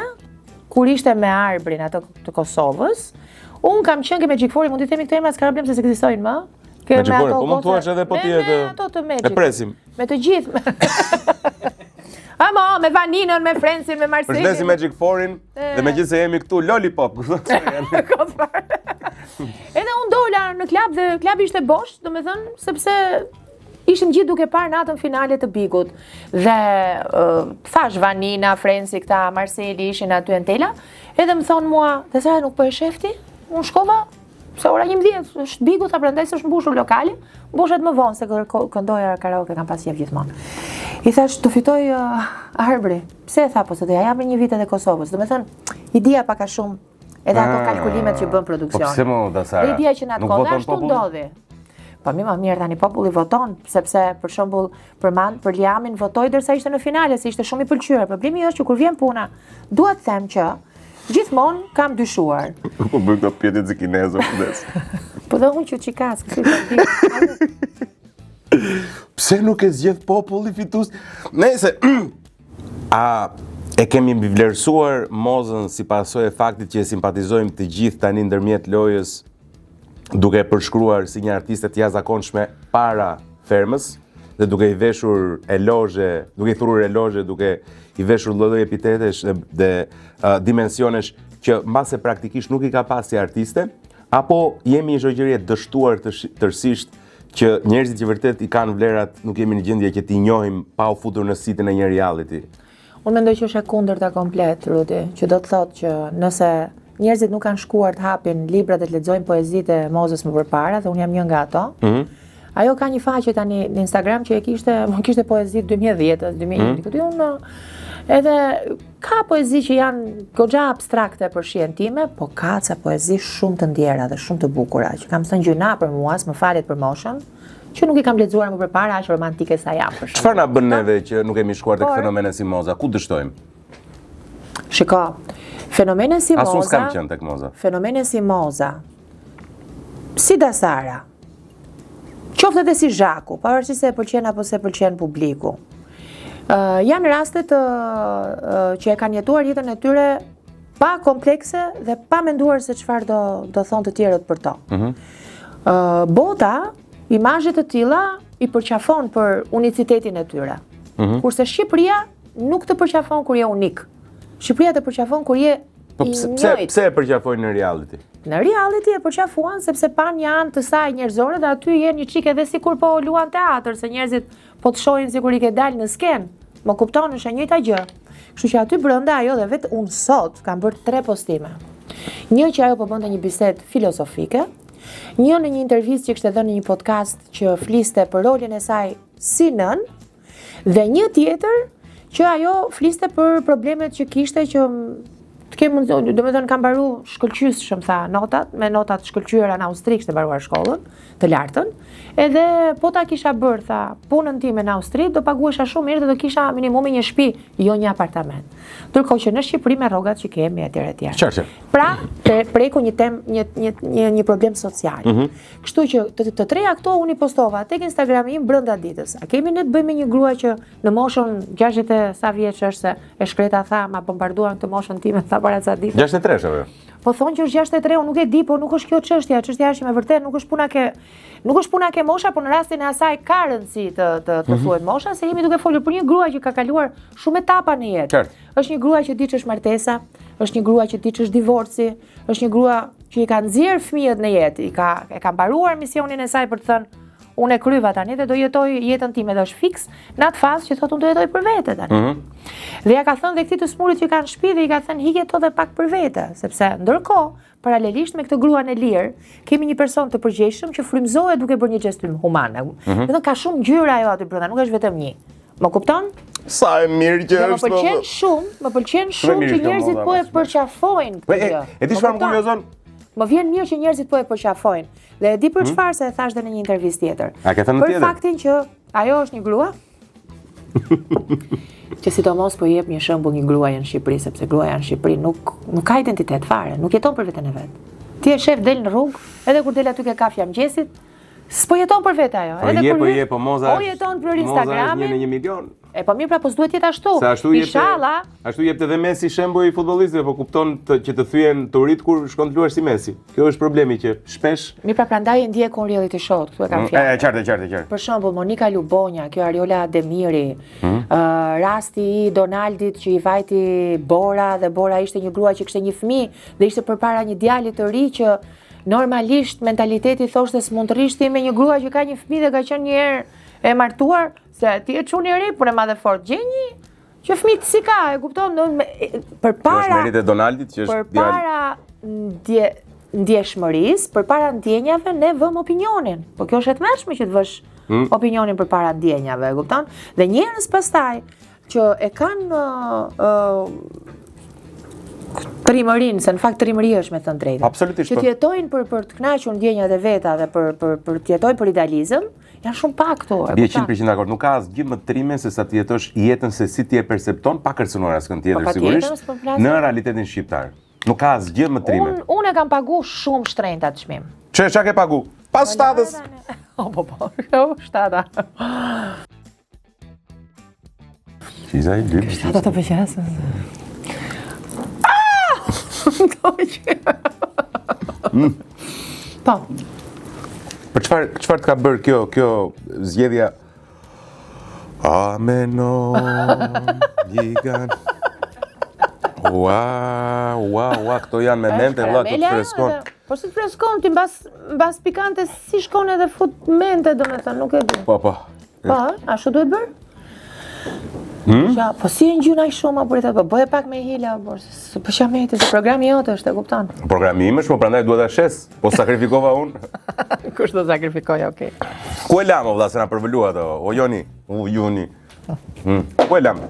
kur ishte me Arbrin atë të Kosovës, unë kam qenë ke Magic 4, mund t'i themi këtë emra, s'ka problem se s'ekzistojnë më. Magic 4, po mund thuash edhe po ti e presim. Me të gjithë. Me Vaninën, me Frensin, me Marcelin. Përshëndesim Magic 4-in dhe megjithëse jemi këtu Lollipop. Edhe unë dola në klab dhe klabi ishte bosh, domethënë sepse ishim gjithë duke parë natën finale të Bigut. Dhe thash Vanina, Frensi, këta Marceli ishin aty në tela, edhe më thonë mua, dhe sa nuk po e shefti? Unë shkova se ora 11, është Bigu, tha prandaj se është mbushur lokali, mbushet më vonë se këndoja karaoke kam pas jep gjithmonë. I thash, të fitoj Arbri. Pse e tha, po se do ja japin një vit edhe Kosovës. Do me thënë, i dija pak a shumë edhe ato kalkulimet që bën produksion. Po pse më Dasara? Dhe i dija që në atë kohë ashtu ndodhi. Po më mirë tani populli voton, sepse për shembull për Liamin votoi derisa ishte në finale, se ishte shumë i pëlqyer. Problemi është që kur vjen puna, dua të them që gjithmonë kam dyshuar. Po bëj këto pyetje të kinezë kujdes. Po dhe unë që çikas, kështu. Pse nuk e zgjedh populli fitues? Nëse a e kemi vlerësuar Mozën si pasojë e faktit që e simpatizojmë të gjithë tani ndërmjet lojës, duke përshkruar si një artiste të jashtëzakonshme para fermës dhe duke i veshur elozhe, duke i thurur elozhe, duke i veshur lloj epitetesh dhe dimensionesh që mbase praktikisht nuk i ka pas si artiste, apo jemi një shoqëri e dështuar tërësisht që njerëzit që vërtet i kanë vlerat nuk jemi në gjendje që t'i njohim pa u futur në sitin e një reality? Unë mendoj që është e kundërta komplet, Rudi, që do të thotë që nëse njerëzit nuk kanë shkuar të hapin libra dhe të lexojnë poezitë e Mozës më përpara, dhe unë jam një nga ato. Ajo ka një faqe tani në Instagram që kishte poezi 2010, 2001, këtu unë edhe ka poezi që janë goxha abstrakte për shihen time, po ka ca poezi shumë të ndjera dhe shumë të bukura, që kam thënë gjuna për mua, më falet për moshën, që nuk i kam lexuar më përpara, aq romantike sa jam për shkak. Çfarë na bën neve që nuk kemi shkuar tek fenomene si Moza? Ku dështojmë? Shiko, fenomene si Moza. Asun s'kam qenë tek Moza. Fenomene si Moza, si Dasara, qoftë edhe si Zhaku, pavarësisht se e pëlqen apo se pëlqen publiku. Janë rastet që e kanë jetuar jetën e tyre pa komplekse dhe pa menduar se çfarë do thonë të tjerët për to. Bota, imazhe të tilla i përqafon për unicitetin e tyre. Kurse Shqipëria nuk të përqafon kur je unik. Shqipëria të përqafon kur je i njëjtë. Pse e përqafojnë në reality? Në reality e përqafuan sepse pan një anë të saj njerëzore dhe aty jenë një çik edhe sikur po luan teatr, se njerëzit po të shohin sikur i ke dalë në skenë. Më kupton, është e njëjta gjë. Kështu që aty brenda ajo dhe vetë unë sot kam bërë 3 postime. Një që ajo po bënte një bisedë filozofike, një në një intervistë që kishte dhënë në një podcast që fliste për rolin e saj si nën, dhe një tjetër që ajo fliste për problemet që kishte që domethënë kam mbaru shkëlqyeshëm tha notat, me notat shkëlqyera në Austri kishte mbaruar shkollën të lartën, edhe po ta kisha bërë tha punën time në Austri do paguhesha shumë mirë dhe do kisha minimumi një shtëpi, jo një apartament. Ndërkohë që në Shqipëri me rrogat që kemi etj. Pra, preku një problem social. Kështu që të treja këto unë i postova tek Instagrami im brenda ditës. A kemi ne të bëjmë një grua që në moshën 60 sa vjeç është se e shkreta tha ma bombarduan këtë moshën time tha para ca ditë. 63 apo? Po thonë që është 63, unë nuk e di, po nuk është kjo çështja. Çështja është me vërtet nuk është puna ke mosha, por në rastin e asaj ka rëndësi të thuhet mosha, se jemi duke folur për një grua që ka kaluar shumë etapa në jetë. Është një grua që di ç'është martesa, është një grua që di ç'është divorci, është një grua që i ka nxjerr fëmijët në jetë, e ka mbaruar misionin e saj për të thënë unë e kryva tani dhe do jetoj jetën time dhe është fiks në atë fazë që thotë unë do jetoj për vete tani. Dhe ja ka thënë dhe këtij të smurit që kanë në shtëpi dhe i ka thënë hike to dhe pak për vete, sepse ndërkohë, paralelisht me këtë gruan e lirë, kemi një person të përgjegjshëm që frymëzohet duke bërë një gest human. Dhe ka shumë ngjyra ajo aty brenda, nuk është vetëm një. Më kupton? Sa e mirë që është. Më pëlqen shumë që njerëzit po e përqafojnë këtë gjë. E di çfarë më kuriozon? Më vjen mirë që njerëzit po e përqafojnë. Dhe e di për çfarë se e thash dhe në një intervistë tjetër. A ke thënë tjetër? Për faktin që ajo është një grua që sidomos po jep një shembull një gruaje në Shqipëri, sepse gruaja në Shqipëri nuk ka identitet fare, nuk jeton për veten e vet. Ti je shef del në rrugë, edhe kur del aty ke kafja mëngjesit, s'po jeton për vetë ajo. Edhe kur po moza. O jeton për Instagramin. Moza është 1 në 1 milion. E po mirë pra, po s'duhet jetë ashtu. Inshallah. Ashtu jep edhe Messi shembull i futbollistëve, po kupton që të thyen turit kur shkon të luash si Messi. Kjo është problemi që shpesh. Mirë pra, prandaj e ndjek unë reality show, këtu e kam fjalën. Qartë. Për shembull Monika Lubonja, kjo Ariola Demiri, rasti i Donaldit që i vajti Bora dhe Bora ishte një grua që kishte një fëmijë dhe ishte përpara një djalit të ri që normalisht mentaliteti thoshte s'mund të rish ti me një grua që ka një fëmijë dhe ka qenë një herë e martuar, se ti e çuni ri, por e madhe fort gjeni që fëmijët si ka, e kupton? Përpara është meritë e Donaldit që është përpara ndjeshmërisë, përpara ndjenjave ne vëm opinionin. Po kjo është e tmerrshme që të vësh opinionin përpara ndjenjave, e kupton? Dhe njerëz pastaj që e kanë trimërin, se në fakt trimëri është me thënë drejtë. Absolutisht. Që të jetojnë për të kënaqur ndjenjat e veta dhe për të jetojnë për idealizëm, janë shumë pak këtu. Bie 100% dakord. Nuk ka asgjë më trime se sa të jetosh jetën se si ti e percepton pa kërcënuar askënd tjetër sigurisht në realitetin shqiptar. Nuk ka asgjë më trime. Unë e kam pagu shumë shtrenjtë atë çmim. Ç'a ke pagu? Pas shtatës. Po, shtata. Çizaj lyp. Shtata të pëlqes. Po. Për çfarë të ka bërë kjo zgjedhja? Ameno ligan. Ua, këto janë me mente vëlla, këto të freskon. Po si të freskon, ti mbas pikante si shkon edhe fut mente, domethënë, nuk e di. Po. Po, ashtu duhet bërë? Po si e ngjyna ai shumë apo po bëje pak me hila, po s'po çamete, se programi jote është, e kupton? Programi im është, po prandaj duhet ta shes, po sakrifikova unë. Kush do sakrifikoj, okay. Ku e lam vëlla se na përvolua ato? O Joni, Juni. Ku e lam?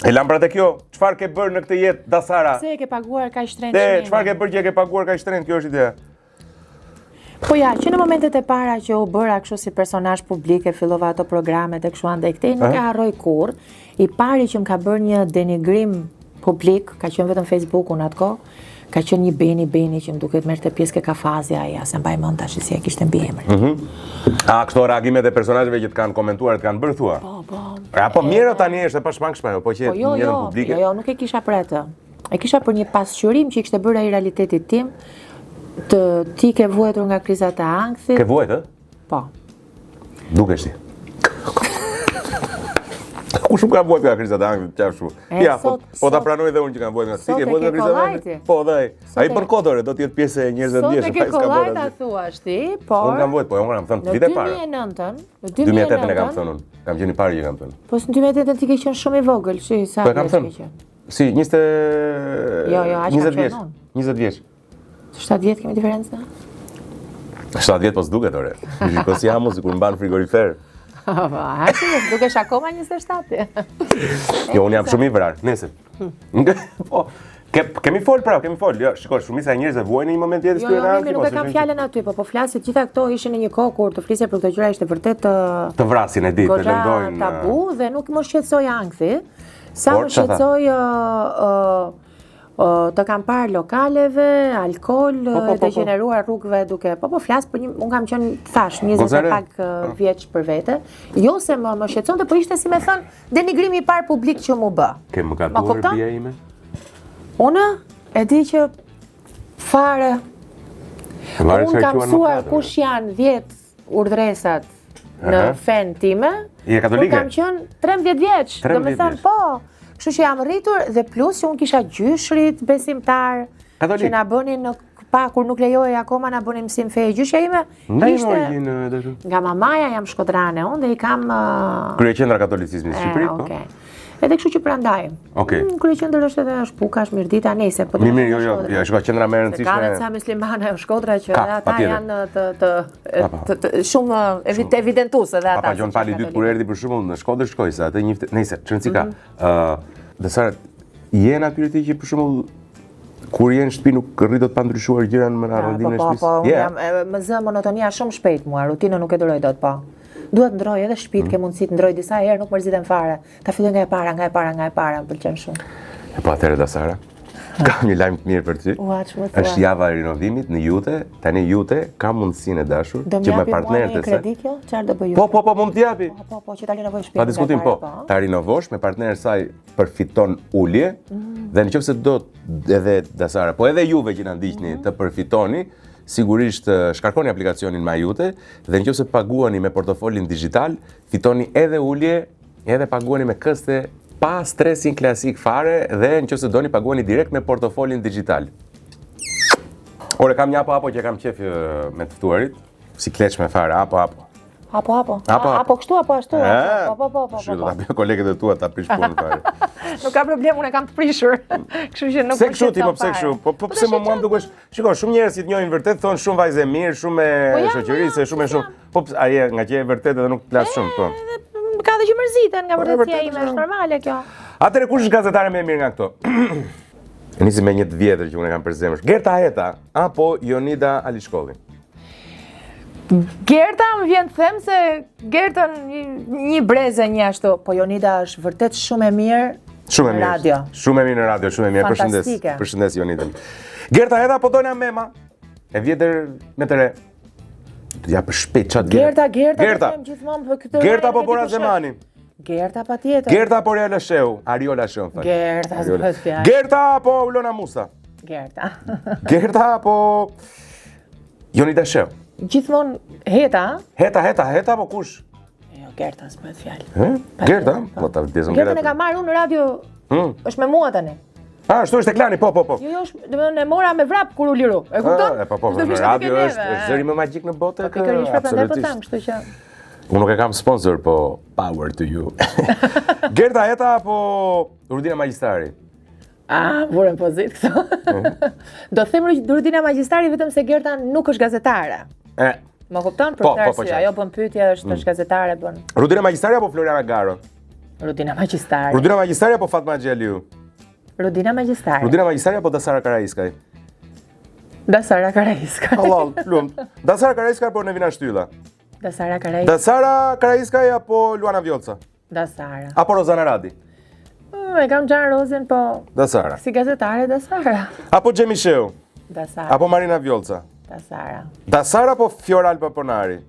E lam pra te kjo, çfarë ke bërë në këtë jetë dasara? Se e ke paguar kaq shtrenjtë? Çfarë ke bërë që e ke paguar kaq shtrenjtë? Kjo është ideja. Po ja, që në momentet e para që u bëra kështu si personazh publik e fillova ato programet e kështu andaj këtej, nuk e harroj kurrë. I pari që më ka bërë një denigrim publik, ka qenë vetëm Facebooku në atë kohë, ka qenë një Beni që më duket merrte pjesë ke kafazja aja, se mbaj mend tash si e kishte mbi emrin. A këto reagimet e personazheve që të kanë komentuar, të kanë bërë thua? Po. Po mirë tani është e pashmangshme, po që jetë në publike. Jo, nuk e kisha për atë. E kisha për një pasqyrim që i kishte bërë ai realitetit tim. Ti ke vuajtur nga krizat e ankthit. Ke vuajtur? Po. Dukesh ti. Ku shumë ka vuajtur nga krizat e ankthit, qafshu. Ja, po ta pranoj dhe unë që kam vuajtur nga ti, ke vuajtur nga krizat e ankthit. Po, dhe ai bën kodore, do të jetë pjesë e njerëzve të ndjeshëm, ai s'ka bërë. Ta thuash ti, po. Unë kam vuajtur, po unë kam thënë vite para. Në 2008 e kam thënë unë. Kam qenë i pari që kam thënë. Po në 2008 ti ke qenë shumë i vogël, sa vjeç ke qenë? Si, 20 vjeç. 20 vjeç. 7 vjet kemi diferencë? 7 vjet po s'duket ore. Shiko si jam sikur mban frigorifer. Hajde, dukesh akoma 27. Jo, unë jam shumë i vrar. Nesër. Po, kemi fol. Jo, shiko, shumica e njerëzve vuajnë në një moment tjetër tyre në ankth. Nuk e kam fjalën aty, po flasit gjitha këto ishin në një kohë kur të flisje për këto gjëra ishte vërtet të vrasin e ditë, të lëndojnë tabu dhe nuk më shqetësoi ankthi. Sa më shqetësoi të kam parë lokaleve, alkool, degeneruar rrugëve duke... Po flas për një... Unë kam qenë, thash, 20 pak vjeç për vete. Jo se më shqetësonte, po ishte si me thënë denigrimi i parë publik që mu bë. Ke më gatuar bia ime? Unë e di që fare... Unë kam mësuar kush janë 10 urdhresat në fen time. Je katolike? Unë kam qenë 13 vjeç. Do me thënë, po... Kështu që jam rritur dhe plus që unë kisha gjyshrit besimtar që na bënin në pa kur nuk lejohej akoma na bënin mësim fe. Gjyshja ime ishte nga mamaja, jam shkodrane unë dhe i kam kryeqendra katolicizmit në Shqipëri, po. Okay. Edhe kështu që prandaj. Kryeqendër është edhe Shpuka, Shmirdita, nejse. Mirë, jo, shko qendra më e rëndësishme. Ka ca muslimane në Shkodra që ata janë të shumë evidentuese dhe ata. Papa Gjon Pali dytë kur erdhi për shembull në Shkodër shkoi se atë njëftë, nejse, çrëndësi ka. Dësara jena aty që për shembull kur je në shtëpi nuk rritet pa ndryshuar gjëra në rrotullimin e shtëpisë. Po, jam më zë monotonia shumë shpejt mua, rutinën nuk e duroj dot, po. Duhet ndroj edhe shtëpit, ke mundësi të ndroj disa herë, nuk mërzitem fare. Ta filloj nga e para, më pëlqen shumë. Po atëherë Dasara, kam një lajm të mirë për ty. Është java e rinovimit në Jute, tani Jute ka mundësinë e dashur që me partnerët e saj. Kredi kjo? Çfarë do bëj Jute? Po, mund të japi. Po, që ta rinovoj shtëpinë. Pa diskutim, po. Ta rinovosh me partnerën e saj përfiton ulje dhe nëse do edhe Dasara, po edhe juve që na ndiqni të përfitoni, sigurisht shkarkoni aplikacionin Majute dhe nëse paguani me portofolin digital, fitoni edhe ulje, edhe paguani me këste pa stresin klasik fare dhe nëse doni paguani direkt me portofolin digital. Ore kam një apo që kam qef me të ftuarit, si kleçme fare, apo. Apo kështu apo ashtu? Po. Shqy do ta bëj kolegët e tua ta prish punën fare. Nuk ka problem, unë e kam të prishur. Kështu që nuk pse kështu ti, pse kështu? Po pse më mua dukesh? Shikoj, shumë njerëz që të njohin vërtet thonë shumë vajzë mirë, shumë me shoqërisë, shumë. Po ai nga që e vërtetë dhe nuk plas shumë, po. Ka dhe që mërziten nga vërtetësia ime, është normale kjo. Atëre kush është gazetare më e mirë nga këto? Nisi me një të vjetër që unë kam për zemër. Gerta Heta apo Jonida Alishkolli? Gerta më vjen të them se Gerta një breze një ashtu, po Jonida është vërtet shumë e mirë në radio. Shumë e mirë në radio, shumë e mirë. Përshëndes Jonidën. Gerta Heta apo Dona Mema? E vjetër me të re. Ja për shpejt çat Gerta gjithmonë për këtë. Gerta apo Bora Zemani? Gerta patjetër. Gerta apo Ariola Sheu? Ariola Sheu fal. Gerta s'bëhet fjalë. Gerta apo Ulona Musa? Gerta. Gerta apo Jonida Sheu? Gjithmonë Heta. Heta apo kush? Jo, Gerta s'bëhet fjalë. Gerta? Po ta vdesëm Gerta. Gerta e kam marrë unë në radio. Është me mua tani. Ashtu është Eklani, po. Jo, domethënë e mora me vrap kur u liru. E kupton? Po, në radio është zëri më magjik në botë. Pikërisht prandaj po them, kështu që unë nuk e kam sponsor, po power to you. Gerta Heta apo Rudina Magjistari? Vorën pozit këto. Do them Rudina Magjistari vetëm se Gerta nuk është gazetare. Më kupton? Për këtë arsye, ajo bën pyetje, është gazetare, bën. Rudina Magjistari apo Floriana Garo? Rudina Magjistari. Rudina Magjistari apo Fatma Xheliu? Rudina Magjistari. Rudina Magjistari apo Dasara Karaiskaj? Dasara Karaiskaj. Allah, lumt. Dasara Karaiskaj apo Nevina Shtylla? Dasara Karaiskaj. Dasara Karaiskaj apo Luana Vjoca? Dasara. Apo Rozana Radi? E kam Gjan Rozin, po Dasara. Si gazetare, Dasara. Apo Xhemi Sheu? Dasara. Apo Marina Vjoca? Dasara. Dasara apo Fiora Alba Ponari?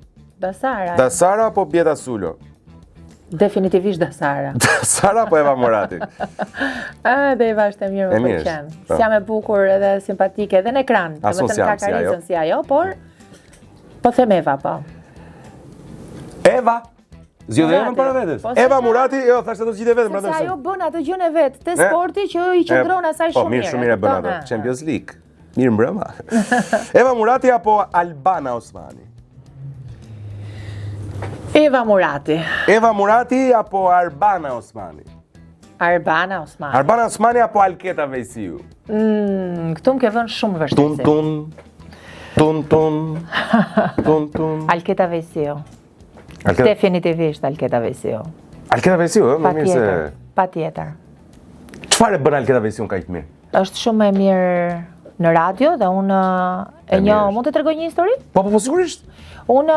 Dasara. Dasara apo Bjeta Sulo? Definitivisht Dasara. Dasara apo Eva Morati? Dhe Eva është e mirë, më pëlqen. Si jam e bukur edhe simpatike edhe në ekran. Asos jam si ajo. Si ajo, por po them Eva, po. Eva? Zgjodhe Eva para vetes. Eva Murati, jo, thashë do të zgjidhe vetëm prandaj. Sa ajo bën atë gjën e vet, te sporti që i qëndron asaj shumë mirë. Po mirë, shumë mirë e bën atë. Champions League. Mirë mbrëma. Eva Murati apo Albana Osmani? Eva Murati. Eva Murati apo Arbana Osmani? Arbana Osmani. Arbana Osmani apo Alketa Vejsiu? Këtu më ke vënë shumë vështirësi. Tun. Alketa Vejsiu. Definitivisht Alketa Vejsiu. Alketa Vejsiu, më mirë se... Patjetër. Çfarë bën Alketa Vejsiu kaq mirë? Është shumë e mirë në radio dhe unë e njoh, mund të tregoj një histori? Po sigurisht. Unë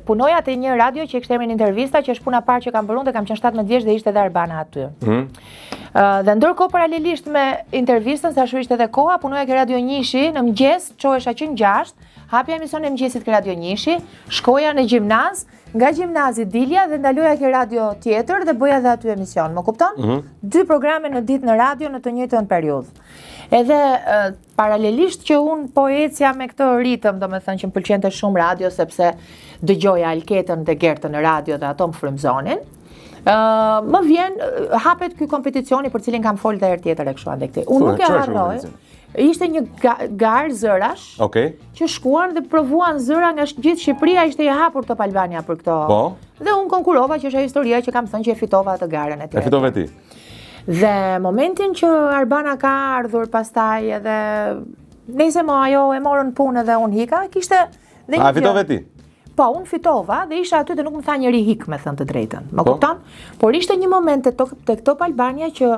punoja te një radio që kishte emrin Intervista, që është puna parë që kam bërë unë dhe kam qenë 17 vjeç dhe ishte edhe Arbana aty. Dhe ndërkohë paralelisht me Intervistën, sa ishte edhe koha, punoja ke Radio Njishi në mëngjes, çohesha që në 6, hapja emisionin e mëngjesit ke Radio Njishi, shkoja në gjimnaz, nga gjimnazi dilja dhe ndaloja ke radio tjetër dhe bëja dhe aty emision, më kupton? 2 programe në ditë në radio në të njëjtën periudhë. Edhe paralelisht që unë po ecja me këtë ritëm, do me thënë që më pëlqente shumë radio, sepse dëgjoja Alketën dhe Gertën në radio dhe ato më frymëzonin, më vjen, hapet ky kompeticioni për cilin kam folë dhe herë tjetër e kështu ande këti. Unë nuk e harroj, ishte një garë zërash që shkuan dhe provuan zëra nga gjithë Shqipëria, ishte e hapur Top Albania për këto. Po. Dhe unë konkurova, që është ajo historia që kam thënë që e fitova atë garën e tjetër. E fitove ti. Dhe momentin që Arbana ka ardhur pastaj edhe nëse mo ajo e morën punë dhe unë hika, kishte dhe A fitove ti? Po, unë fitova dhe isha aty dhe nuk më tha njëri hik, me thënë të drejtën. Më kupton? Por ishte një moment te Top Albania që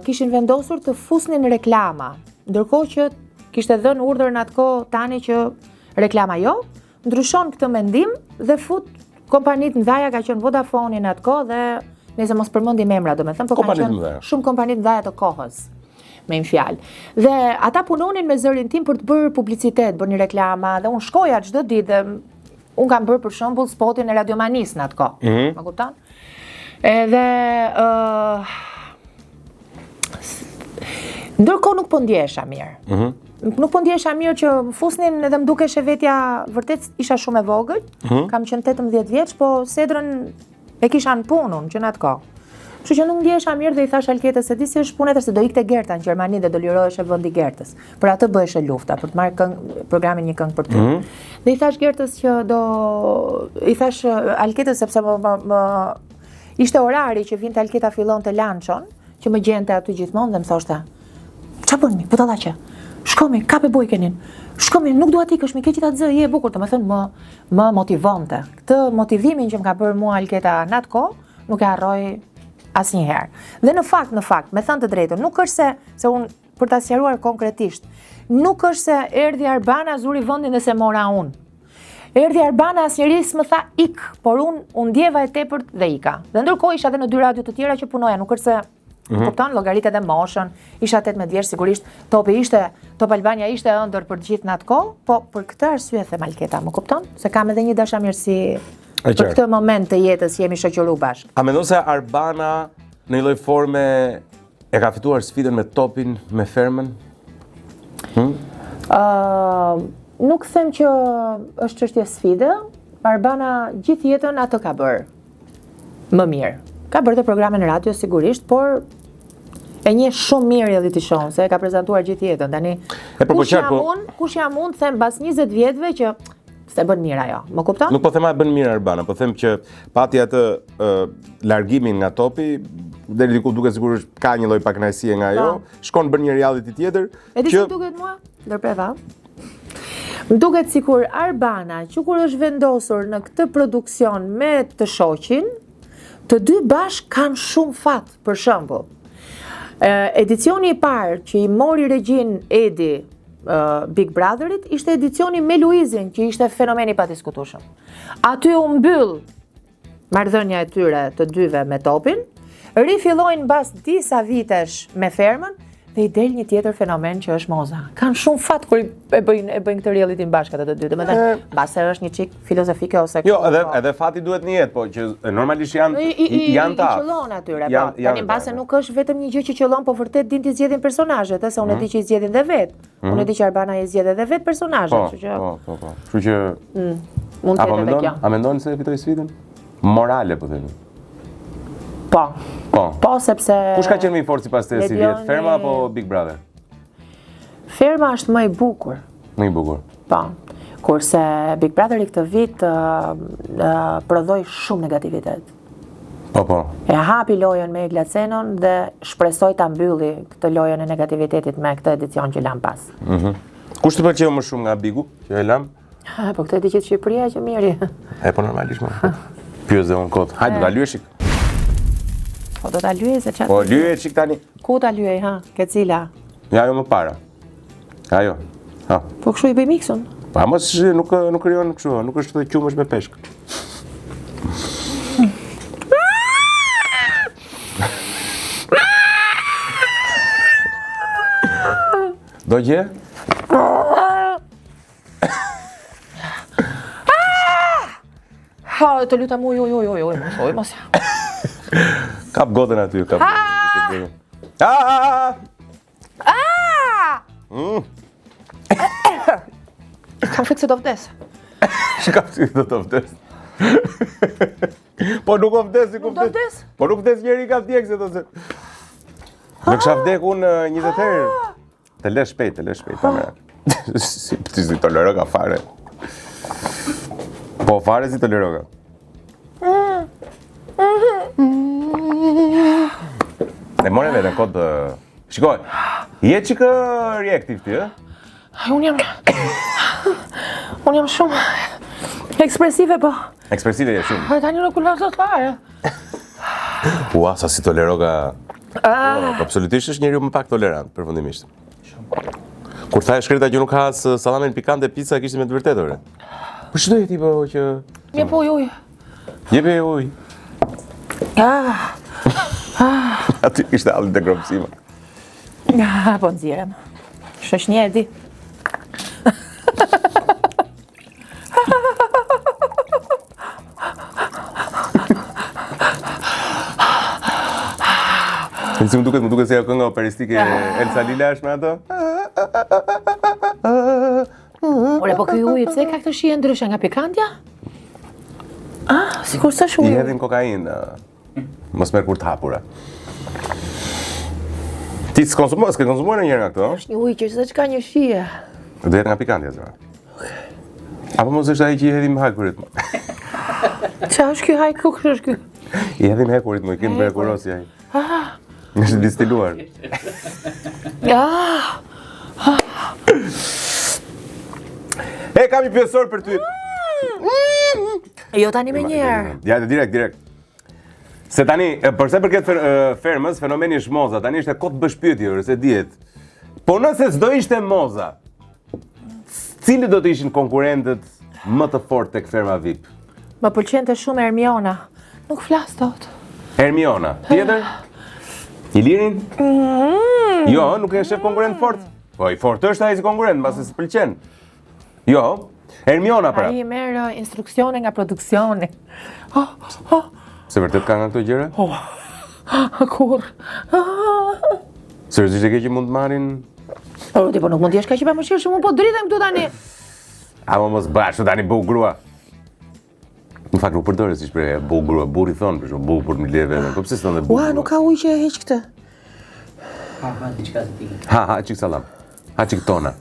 kishin vendosur të fusnin reklama, ndërkohë që kishte dhënë urdhër në atë kohë tani që reklama jo, ndryshon këtë mendim dhe fut kompanitë mëdha, ka qenë Vodafone në atë kohë dhe nëse mos përmendim emra, domethënë, po kanë qenë shumë kompanitë mëdha të kohës. Me një fjalë. Dhe ata punonin me zërin tim për të bërë publicitet, bënin reklama dhe unë shkoja çdo ditë dhe unë kam bërë për shembull spotin e Radiomanis në atë kohë. Më kupton? Edhe ndërkohë nuk po ndjesha mirë. Nuk po ndjesha mirë që më fusnin edhe më dukeshe vetja vërtet isha shumë e vogël. Kam qenë 18 vjeç, po Sedrën e kisha në punën që në atë kohë. Kështu që nuk ndjesha mirë dhe i thash Alketës se di si është puna se do ikte Gerta në Gjermani dhe do liroheshe vendi Gertës. Për atë bëheshe lufta, për të marrë programin një këngë për ty. Dhe i thash Gertës që i thash Alketës sepse më ishte orari që vinte Alketa fillon të lançon, që më gjente aty gjithmonë dhe më thoshte: "Ç'a bëni, budallaqe? Shkomi, kape bojkenin. Shkomi, nuk dua ikësh, mi ke qita të zë, je e bukur." Të më thënë më motivonte. Këtë motivimin që më ka bërë mua Alketa në atë kohë, nuk e harroj asnjëherë. Dhe në fakt, me thënë të drejtën, nuk është se unë për ta sqaruar konkretisht, nuk është se erdhi Arbana zuri vendin dhe se mora unë. Erdhi Arbana, asnjëri s'më tha ik, por unë ndjeva e tepërt dhe ika. Dhe ndërkohë isha edhe në 2 radio të tjera që punoja, nuk është se kupton llogaritë dhe moshën, isha 18 vjeç sigurisht, Top Albania ishte ëndër për të gjithë në atë kohë, po për këtë arsye them Alketa, më kupton? Se kam edhe një dashamirësi për këtë moment të jetës jemi shoqëruar bashkë. A mendon se Arbana në një lloj forme e ka fituar sfidën me Topin, me Fermën? Nuk them që është çështje sfide. Arbana gjithë jetën atë ka bërë më mirë. Ka bërë të programe në radio sigurisht, por e njeh shumë mirë reality show, se e ka prezantuar gjithë jetën. Tani kush jam unë, them mbas 20 vjetëve që se bën mirë ajo. Më kupton? Nuk po them bën mirë Arbana, po them që pati atë largimin nga Topi, deri diku duket sigurisht ka një lloj pakënaqësie nga ajo, shkon bën një reality tjetër. E di çu duket mua? Ndërpreva. Më duket sikur Arbana, që kur është vendosur në këtë produksion me të shoqin, të dy bashkë kanë shumë fat, për shembull. Edicioni i parë që i mori regjin Edi Big Brotherit ishte edicioni me Luizin, që ishte fenomen i padiskutueshëm. Aty u mbyll marrëdhënia e tyre të dyve me Topin, rifillojnë mbas disa vitesh me Fermën dhe i del një tjetër fenomen që është Moza. Kanë shumë fat kur e bëjnë këtë reality bashkë të dy. Domethënë, mbase është një çik filozofike ose jo, edhe fati duhet në jetë, po që normalisht janë ta. I qëllon atyre, po. Tani mbase nuk është vetëm një gjë që qëllon, po vërtet din të zgjedhin personazhet, se unë e di që i zgjedhin dhe vet. Unë e di që Arbana i zgjedh edhe vet personazhet, kështu që. Po. Kështu që mund të jetë kjo. A mendon se fitoi sfidën? Morale, po themi. Po, sepse kush ka qenë më i fortë sipas teje si vjet, Ferma apo Big Brother? Ferma është më i bukur. Më i bukur. Po. Kurse Big Brother i këtë vit prodhoi shumë negativitet. Po. E hapi lojën me Glacenon dhe shpresoj ta mbylli këtë lojën e negativitetit me këtë edicion që lan pas. Kush të pëlqeu më shumë nga Bigu, që e lam? Po këtë e di që Shqipëria që miri. Po normalisht më. Pyes dhe unë kot. Hajde ta lyeshik. Po do ta lyej se çfarë? Po lyej çik tani. Ku ta lyej, ha? Ke cila? Ja, ajo më para. Ajo. Ha. Po kështu i bëj miksun? Pa mos nuk krijon kështu, nuk është të qumësh me peshk. Do gje? Ha, të lutem mos. Kap godën aty, kap. Kam frikë se do vdes. Kam frikë se do vdes. Po nuk o vdes, si kuptet. Nuk do vdes? Po nuk vdes njeri ka vdek se do se. Nuk kisha vdek unë 20 herë. të le shpejt, Si tolero ka fare. Po fare si tolero ka. E more vetën kod shikoj. Je çikë reaktiv ti, ë? Unë jam shumë ekspresive, po. Ekspresive je shumë. Tani nuk u të fare. Ua, sa si tolero ka. Absolutisht është njeriu më pak tolerant, përfundimisht. Kur tha e shkreta që nuk has sallamin pikante pizza, kishte me të vërtetë ore. Po çdo ti po që Jep ujë. Jepe ujë. Aty ishte alë të gropsima. Po nxjerrem. Shoqënia e di. Më duket se ajo kënga operistike Elsa Lila është me ato. Ore, po ky ujë pse ka këtë shije ndryshe nga pikantja? Sikur s'është I ujë. hedhin kokainë. Mos merr kur të hapura. Ti s'ke konsumuar ndonjëherë nga këto? Është një ujë që s'ka një shije. Do jetë nga pikantja zëra. Apo mos është ai që i hedhim hekurit? Çfarë është ky hajku, kush është ky? I hedhim hekurit, më i kënë mrekullosi ai. Është distiluar. Kam një pyesor për ty. Jo tani me njerë. Ja, direkt. Se tani, përse përket fermës, fenomeni është moza, tani është e kot bësh pyetje, se dihet. Po nëse s'do ishte moza, cili do të ishin konkurrentët më të fortë tek ferma VIP? Më pëlqente shumë Hermiona. Nuk flas dot. Hermiona. Tjetër? Ilirin? Jo, nuk e shef konkurrent fort. Po i fort është ai si konkurrent, mbase s'pëlqen. Jo, Hermiona pra. Ai merr instruksione nga produksioni. Se vërtet ka nga këto gjëra? Kur? Seriozisht e ke që mund të marrin? Ti po nuk mund të jesh kaq i pamëshirshëm, unë po dritem këtu tani. Ama mos bësh tani bu grua. Në fakt nuk përdore si shprehje bu grua, burri thon për shkak për mi leve, po pse s'ton bu? Ua, nuk ka ujë që e heq këtë. Diçka të tillë. Ha, çik sallam. Ha çik tona.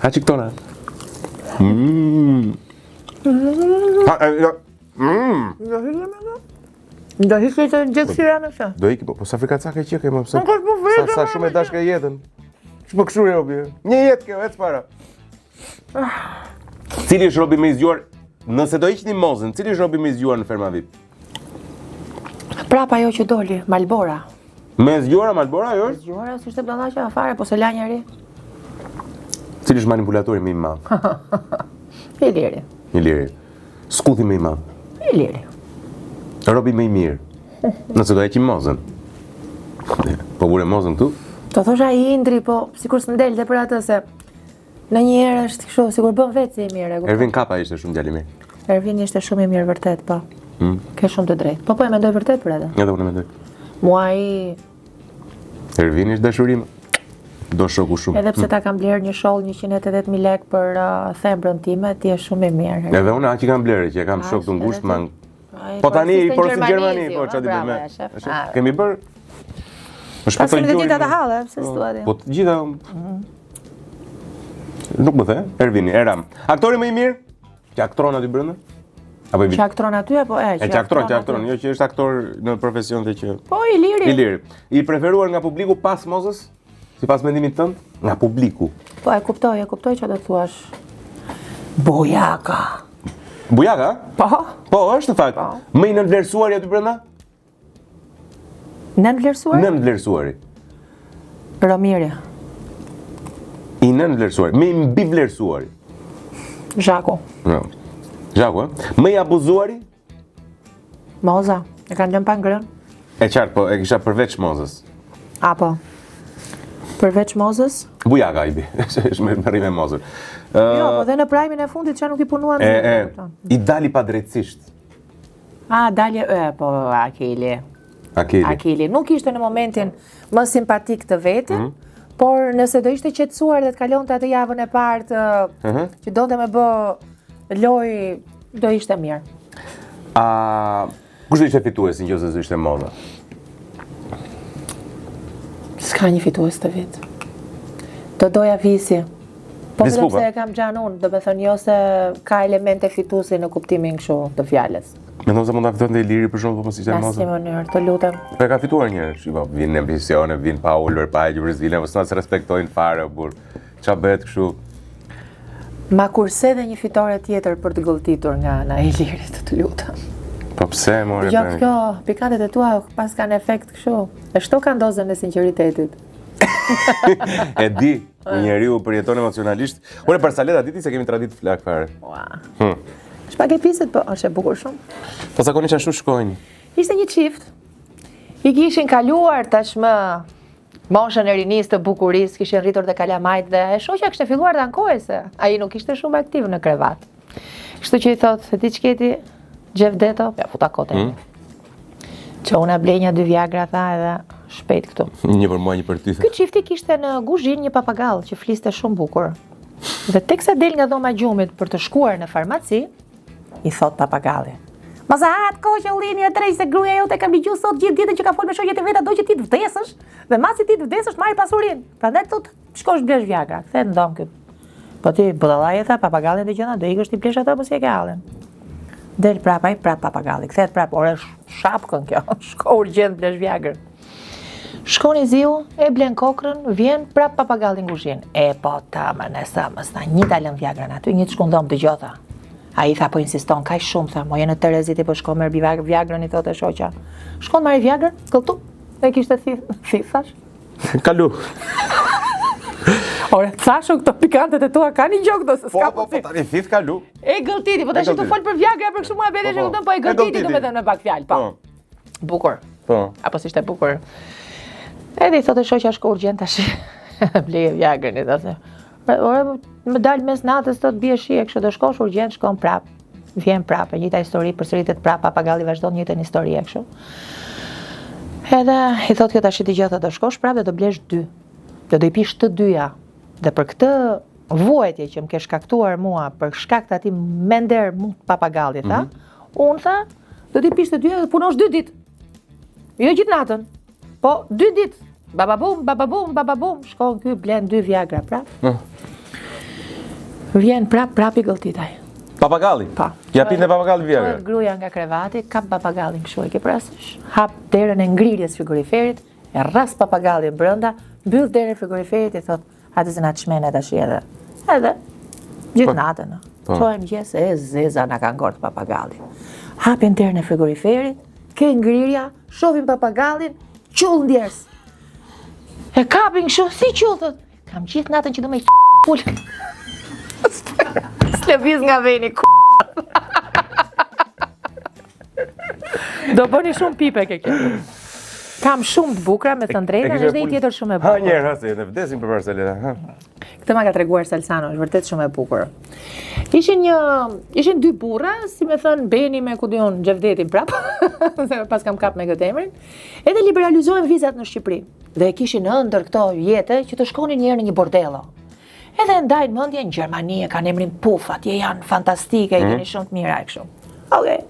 Ha çik tona. Do hiqë të gjithë sira me këtë. Do iki, po sa frikacak e qe ke më pse? Nuk është po vetë. Sa shumë e dashka jetën. Ç'po kështu e robi? Një jetë kjo, ec para. Cili është robi më i zgjuar? Nëse do hiqni mozën, cili është robi më i zgjuar në ferma VIP? Prapa ajo që doli, Malbora. Me zgjuara Malbora ajo është? Zgjuara s'ishte bllollaçe afare, po se la njëri. Cili është manipulatori më i madh? Iliri. Iliri. Skuthi më i madh. Iliri. Robi më i mirë. Nëse do heqim mozën. Po vure mozën këtu? Do thosha i Indri, po sikur s'ndelte për atë se në një herë është kështu, sikur bën vetë si i mirë. Ervin Kapa ishte shumë djalë i mirë. Ervin ishte shumë i mirë vërtet, po. Ke shumë të drejtë. Po e mendoj vërtet për atë. Edhe unë mendoj. Mua ai Ervin ishte dashurim. Do shoku shumë. edhe pse ta kam blerë një sholl 180.000 lekë për thembrën time, ti je shumë i mirë. Edhe unë aq i kam blerë që e kam shok të ngushtë mang. Po tani i porsi në Gjermani, po çfarë di më? Kemi bër. Është pasur të gjitha të hallë, pse s'tua ti? Po të gjitha. Nuk më the, Ervini, Eram. Aktori më i mirë? Që aktron aty brenda? Apo i Që aktron aty apo E që aktron, jo që është aktor në profesion dhe që... Po, Iliri. Iliri. I preferuar nga publiku pas mozës? Si pas mendimit tënd? Nga publiku. Po, e kuptoj që do të thuash. Bujaka. Bujaka? Po? Po, është në fakt. Më i nënvlerësuari aty brenda? Nënvlerësuar? Nënvlerësuari. Romiri. I nënvlerësuari. Më i mbivlerësuari. Zhaku. No. Zhaku, më i abuzuari? Moza. E kanë lënë pa ngrën? E qartë, po, e kisha përveç mozës. Apo? Përveç mozës? Bujaka i bi, është me rrime mozër. Jo, po dhe në prajmin e fundit që nuk i punuan. I dali pa drejtësisht. Dalje, po, Akili. Akili. Nuk ishte në momentin më simpatik të vetin, por nëse do ishte qetësuar dhe të kalonte atë javën e parë që donte me bë lojë, do ishte mirë. Kush do ishte fituesi nëse ishte moza? S'ka një fitues të vit. Do doja visi. Po vetëm se e kam gjanë unë, do me thënë jo se ka elemente fituesi në kuptimin kështu të fjalës. Mendon se mund ta fitonte Iliri për shembull, po si çaj mos. Në asnjë mënyrë, të lutem. Po e ka fituar një herë, po vinë në ambicione, vinë pa ulur, pa hequr zile, mos na se respektojnë fare burr. Ç'a bëhet kështu? Ma kurse dhe një fitore tjetër për të gëlltitur nga ana e Ilirit, të lutem. Po pse more? Jo, kjo, pikantet e tua pas kanë efekt kështu. E shto kanë dozën e sinqeritetit. E di, një njeriu përjeton emocionalisht. Unë për Saleta diti se kemi tradit flak fare. Ua. Shpak e piset, po është e bukur shumë. Po zakonisht ashtu shkojnë. Ishte një çift. I kishin kaluar tashmë moshën e rinisë të bukurisë, kishin rritur te kalamajt dhe e shoqja kishte filluar të ankojë se ai nuk ishte shumë aktiv në krevat. Kështu që i thot, se ti ç'keti Gjevdeto, ja futa kote. Që una blenja 2 Viagra tha edhe shpejt këtu. Një për mua, një për ty. Ky çifti kishte në kuzhinë një papagall që fliste shumë bukur. Dhe teksa del nga dhoma e gjumit për të shkuar në farmaci, i thot papagalli: "Ma sa hat koqë ullini e drejt se gruaja jote ka mbigju sot gjithë ditën që ka folë me shoqjet e veta, do që ti të vdesësh, dhe masi ti të vdesësh marr pasurinë. Prandaj thot, shkosh blesh Viagra." Kthehet në dom këtu. Po ti budallaj e tha papagallin dëgjona, do ikësh ti blesh ato mos e ke hallin. Del prapaj, prap papagalli, kthehet prap, ore shapkën kjo, shko urgjent blesh Viagrën. Shkon i ziu, e blen kokrën, vjen prap papagalli në kuzhinë. E po ta më nësa, mësta një ta lën Viagrën aty, një të shkundom dëgjota. Ai tha po insiston, kaq shumë tha, mo jenë në Terezit po shko merr Viagrën i thotë shoqja. Shkon marrë Viagrën, këltu, e kishte thithash. Kalu. Ore, thashu këto pikantet e tua kanë një gjok do se s'ka. Po, tani thith kalu. E gëlltiti, po tash të fol për Viagra për kështu mua bëhet që kupton, po e gëlltiti do të thënë me pak fjalë, po. Bukur. Po. Apo si ishte bukur. Edhe i thotë shoqja shko urgjent tash. Bleje Viagrën i thotë. Ore, më dal mes natës të bie shije, kështu do shkosh urgjent, shkon prap. Vjen prap, e njëjta histori përsëritet prap, papagalli vazhdon njëjtën histori kështu. Edhe i thotë kjo tash dëgjoj, do shkosh prap dhe do blesh 2. Do i pish të dyja. Dhe për këtë vuajtje që më ke shkaktuar mua për shkak të atij mender papagallit, tha, unë tha, do t'i pish të dyja dhe punosh 2 ditë. Jo gjithë natën, po 2 ditë. Bababum, shkon ky blen 2 Viagra prap. Vjen prap i gëlltitaj. Papagalli? Pa. Ja pinte papagalli Viagra? Çohet gruaja nga krevati, kap papagallin kështu e ke parasysh. Hap derën e ngrirjes frigoriferit, e rras papagallin brenda, mbyll derën e frigoriferit i thot: "Atë se na çmene tash edhe." Edhe gjithë natën. Çohem mëngjes e zeza na ka ngort papagalli. Hapin derën e frigoriferit, ke ngrirja, shohin papagallin, qull ndjers. E kapin kështu si qull thot: "Kam gjithë natën që do me pul." S'lëviz nga veni Do bëni shumë pipe ke kjo. Kam shumë të bukura me thënë drejtën, është dhe i tjetër shumë e bukur. Ha njerë, se ne vdesim për Saleta. Këtë ma ka treguar Salsano, është vërtet shumë e bukur. Ishin 2 burra, si me thënë Beni me kudion Gjevdetin prap, se pas kam kap me këtë emrin, edhe liberalizohen vizat në Shqipëri. Dhe kishin ëndër këto jete që të shkonin njerë në një bordello. Edhe ndajnë mendje në Gjermani, kanë emrin Puf, atje janë fantastike, i keni shumë të mira e kështu. Okej.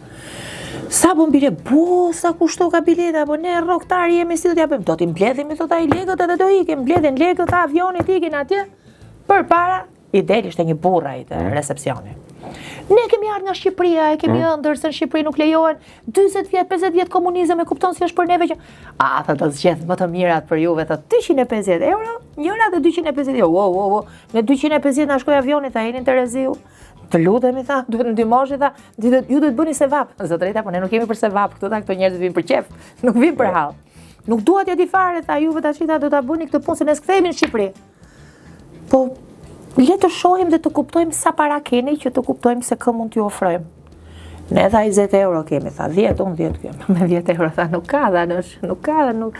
Sa po mbile, sa kushto ka bileta, po ne rrogtari jemi si do t'ja bëjmë, do t'i mbledhim, i thot ai legët edhe do ikim, mbledhin legët, avionit ikin atje, për para, i del ishte një burra i të recepcioni. Ne kemi ardhur nga Shqipëria, e kemi ëndër se në Shqipëri nuk lejohen 40 vjet, 50 vjet komunizëm, e kupton si është për neve që tha do zgjedh më të mirat për juve, thot 250 euro, njëra dhe 250 euro. Wow. Me 250 na shkoi avioni, tha jeni në Tereziu. Të lutemi, tha, duhet ndihmosh, tha, ju duhet bëni sevap. Zotëria, po ne nuk kemi për sevap, këto njerëz vinë për qef, nuk vinë për hall. Nuk duat ja di fare, tha, juve tash do ta bëni këtë punë se ne s'kthehemi në Shqipëri. Po le të shohim dhe të kuptojmë sa para keni që të kuptojmë se kë mund t'ju ofrojmë. Ne tha 20 euro kemi, tha 10, unë 10 kemi. Me 10 euro tha nuk ka dhe nuk.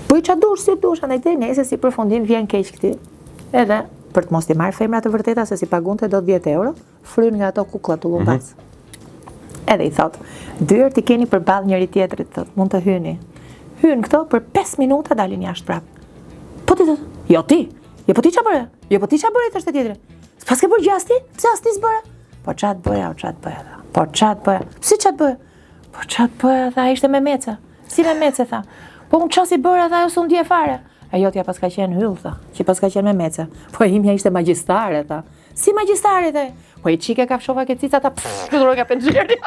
Po i qa dush, si dush, andaj te nese si përfundim vjen keq këti. Edhe për të mos t'i marrë femra të vërteta se si pagunte do 10 euro, fryn nga ato kukla të lumbas. Edhe i thot, dyert t'i keni përballë njëri tjetrit, thot, mund të hyni. Hyn këto për 5 minuta dalin jashtë prap. Po ti thot, jo ti. Jo po ti qa bëre? Jo po ti qa bëre, thështë tjetëri. Pas ke bërë gjasti? Pse as ti s'bëre? Po qatë bëja, Si qatë bëja? Po qatë bëja, tha, ishte me mece. Si me mece, tha. Po unë qasi bëre, tha, jo s'u ndje fare. E jotja pas ka qenë hyll, tha, që pas ka qenë me mece. Po e imja ishte magjistare, tha. Si magjistare, the? Po i qike kafshova ke cica, ta shkëtëroj ka penxheri.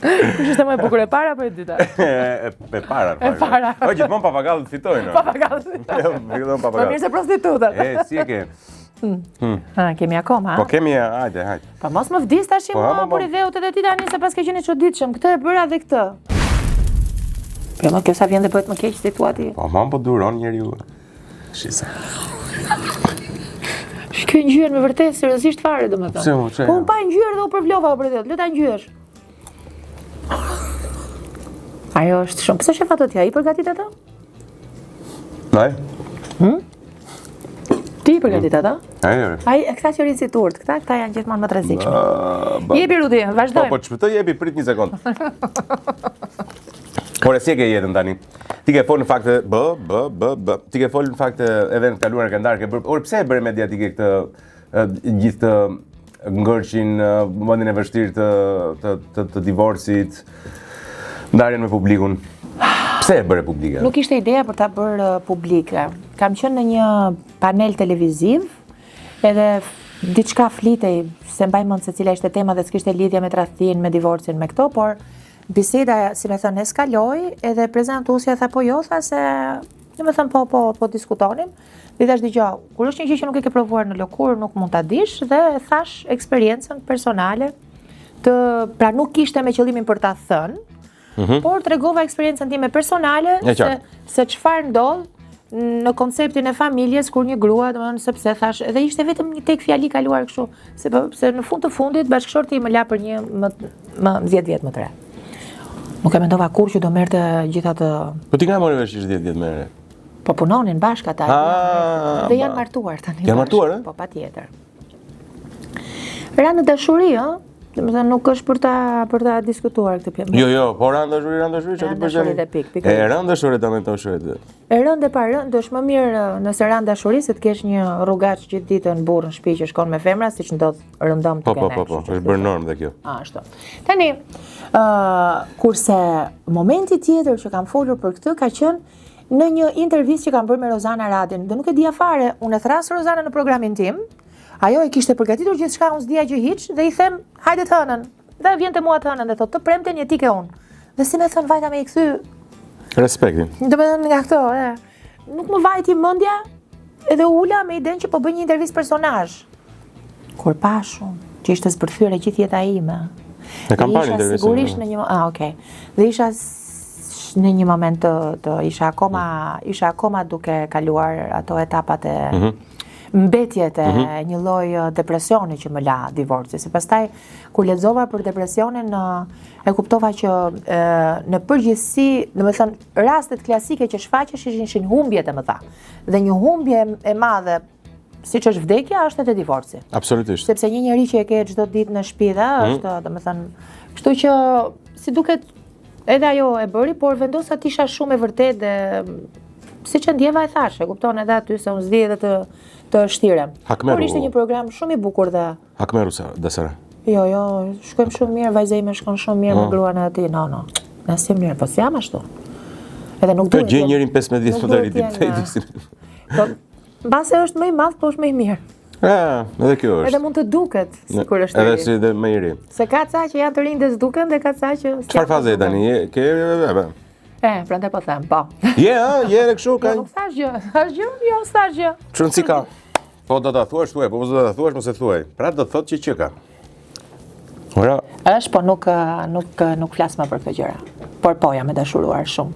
Kush ishte më e bukur, e para apo e dyta? E para. E para. O, gjithmonë papagallët fitojnë. Papagallët. Fillon Po papagallët. mirë se prostitutat. Si e ke? Kemi akoma, ha? Po kemi, hajde. Po mos më vdis tash Po, mua po. për ideut edhe ti tani se pas ke qenë çuditshëm. Këtë e bëra dhe këtë. Po më kjo sa vjen dhe bëhet më keq si thua ti. Po mam po duron njeriu. Shisa. Shkë ngjyrë me vërtet seriozisht fare domethënë. Pse, mo, çe? Po un pa ngjyrë dhe u përvlova për vërtet. Le ta ngjyresh. Ajo është shumë. Pse shef ato ti? Ai përgatit ato? Nai? Ti i përgatit ato? Ai. Ai këta që rinë si turp, këta janë gjithmonë më të rrezikshme. Jepi Rudi, Po, vazhdojmë. çfarë jepi, prit një sekond. Por si e ke jetën tani? Ti ke folë në fakt Ti ke folë në fakt edhe në kaluar këndar ke bërë. Por pse e bëre mediatike këtë gjithë të ngërqin momentin e vështirë të divorcit, ndarjen me publikun? Pse e bëre publike? Nuk ishte ideja për ta bërë publike. Kam qenë në një panel televiziv, edhe diçka flitej, se mbaj mend se cila ishte tema dhe s'kishte lidhje me tradhtin, me divorcin, me këto, por biseda, si me thënë, eskaloi, edhe prezantuesja tha po jo, tha se, në me thënë po diskutonim, dhe thash dëgjoj, kur është një gjë që nuk e ke provuar në lëkurë, nuk mund ta dish, dhe thash eksperiencën personale, pra nuk ishte me qëllimin për ta thënë, por tregova eksperiencën time personale se çfarë ndodh në konceptin e familjes kur një grua, domethënë sepse thash, edhe ishte vetëm një tek fjali kaluar kështu, se në fund të fundit bashkëshorti më la për një më 10 vjet më të re. Nuk e mendova kur që do merrte gjitha të. Po ti nga mori vesh 10 vjet më re? Po punonin bashkë ata. Dhe janë martuar tani. Janë martuar, Po patjetër. Ra në dashuri, ë? Domethënë nuk është për ta diskutuar këtë pjesë. Jo, po rëndashuri çfarë ti Dashuri dhe bëj? pik. E rëndashuri ta mentosh vetë. E rënd e pa rënd, është më mirë nëse rënd dashuri se të kesh një rrugaç gjithë ditën burr në shtëpi që shkon me femra, siç ndodh rëndom të kenë. Po, është bërë normë dhe kjo. Ashtu. Tani, kurse momenti tjetër që kam folur për këtë ka qenë në një intervistë që kam bërë me Rozana Radin, dhe nuk e dija fare, unë e thras Rozana në programin tim. Ajo e kishte përgatitur gjithçka, unë s'dija gjë hiç, dhe i them, hajde të hënën. Dhe vjen te mua të hënën dhe thotë, të premten jetike unë. Dhe si më thon vajta me i kthy. Respektin. Domethënë nga këto, nuk më vajti mendja, edhe ula me idenë që po bëj një intervistë personazh. Kur pashun që ishte zbërthyer e gjithë jeta ime. E kam parë intervistën. Sigurisht në një okay. Dhe isha në një moment të isha akoma duke kaluar ato etapat e mbetjet e një lloj depresioni që më la divorci. Se pastaj kur lexova për depresionin e kuptova që në përgjithësi, domethënë rastet klasike që shfaqeshin ishin humbjet e mëdha. Dhe një humbje e madhe siç është vdekja është edhe divorci. Absolutisht. Sepse një njerëz që e ke çdo ditë në shtëpi është, domethënë, kështu që si duket edhe ajo e bëri, por vendosa të isha shumë e vërtetë dhe siç e ndjeva e thash, e kupton edhe aty se unë s'di edhe të shtirem. Por ishte një program shumë i bukur dhe Hakmeru Dasara. Jo, shkojmë shumë mirë, vajza ime shkon shumë mirë me gruan e atij. No. Nëse mirë, po s'jam ashtu. Edhe nuk duhet. Po gjej njërin 15 vjet më të ri. Po mbase është më i madh, po është më i mirë. Edhe kjo është. Edhe mund të duket sikur është i ri. Edhe si dhe më i ri. Se ka ca që janë të rinj dhe s'duken dhe ka ca që Çfarë faze je tani? prandaj po them, po. Je në kështu ka. Nuk thash gjë. Thash gjë? Jo, s'thash gjë. Çon si ka? Po do ta thuash thuaj, po do ta thuash mos e thuaj. Pra do të thotë që ka. Ora, Është, po nuk flas më për këtë gjëra. Por po jam e dashuruar shumë.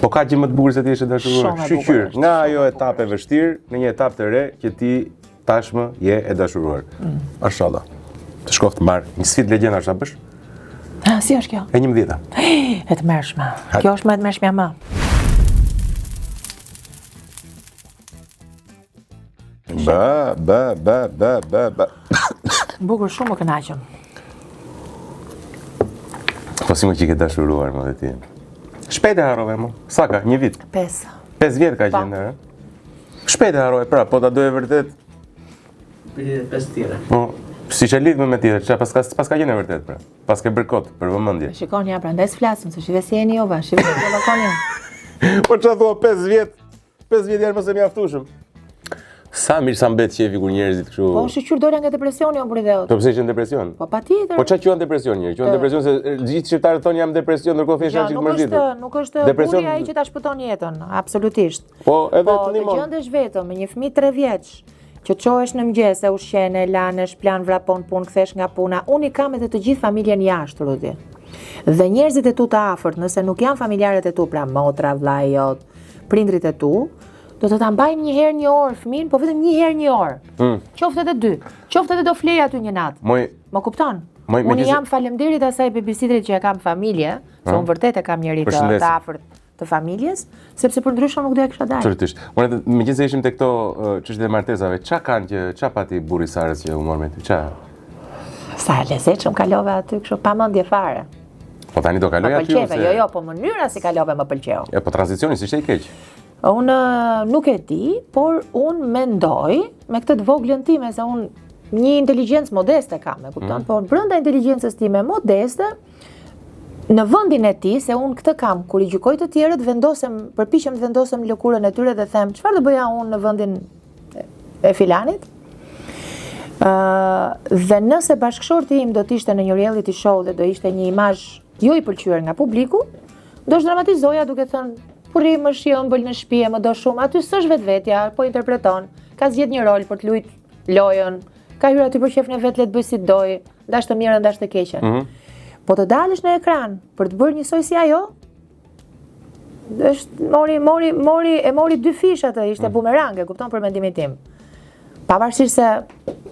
po ka gjë më të bukur se ti je dashuruar. Shumë e bukur Shqyr, është. nga ajo etapë e vështirë në një etapë të re që ti tashmë je e dashuruar. Mashallah. Të shkoft marr një sfidë legjendash ta bësh? Si është kjo? E 11-ta. E të mërshme. Kjo është më e të mërshmja më. Ba. Bukur shumë më kënaqëm. Po si më që ke dashuruar më dhe ti. Shpejt e harove më. Sa ka? Një vit? 5. 5 vjet ka qenë, Shpejt e harove, pra, po ta doje vërtet. Pritet 5 tjera. Po, si që lidh me tjetër, që pas ka qenë e vërtet, pra. Pas ke bërë kot për vëmendje. Shikoni ja, prandaj s'flasim, se shive si jeni juve, shive si balkonin. Po çfarë thua 5 vjet? 5 vjet janë më së mjaftueshëm. Sa mirë sa mbet qefi kur njerëzit kështu. Po shqyr dola nga depresioni on për ideot. Po pse ishin në depresion? Po patjetër. Po çfarë quhen depresion njerëz? Quhen depresion se gjithë shqiptarët thonë jam depresion, ndërkohë thjesht janë çik mërzitur. Nuk është buri ai që ta shpëton jetën, absolutisht. Po edhe të ndihmon. Po gjendesh vetëm me një fëmijë 3 vjeç që çohesh në mëngjes e ushqene, lanesh, plan vrapon punë, kthesh nga puna. Unë i kam edhe të gjithë familjen jashtë, Rudi. Dhe njerëzit e tu të afërt, nëse nuk janë familjarët e tu, pra motra, vllai jot, prindrit e tu, do të ta mbajnë një herë një orë fëmin, po vetëm një herë një orë. Qoftë edhe 2, qoftë edhe do flej aty një natë. Më kupton? Unë jam falemnderit asaj babysitterit që e kam familje, se unë vërtet e kam njëri të afërt të familjes, sepse për ndryshe nuk do e kisha dalë. Absolutisht. Unë megjithëse ishim te këto çështje e martesave, ç'a kanë që ç'a pati burri Sarës që u mor me ty? Ç'a? Sa lezetshëm kalova aty kështu pa mendje fare. Po tani do kaloj aty ose? Jo, po mënyra si kalova më pëlqeu. Ja, po tranzicioni s'ishte i keq. Unë nuk e di, por unë mendoj me këtë të voglën time se unë një inteligjencë modeste kam, e kupton? Po brenda inteligjencës time modeste, në vendin e tij, se unë këtë kam, kur i gjykoj të tjerët, përpiqem të vendosem lëkurën e tyre dhe them, çfarë do bëja unë në vendin e filanit? Dhe nëse bashkëshorti im do të ishte në një reality show dhe do ishte një imazh jo i pëlqyer nga publiku, do zhdramatizoja duke thënë Kurrim është ëmbël në shtëpi e më do shumë, aty s'është vetvetja, po interpreton, ka zgjedh një rol për të luajtur lojën, ka hyrë aty për shefin e vet, le të bëj si doj, ndash të mirën, ndash të keqen. Po të dalësh në ekran për të bërë njësoj si ajo, është mori 2 fish atë, ishte bumerang, e kupton për mendimin tim. Pavarësisht se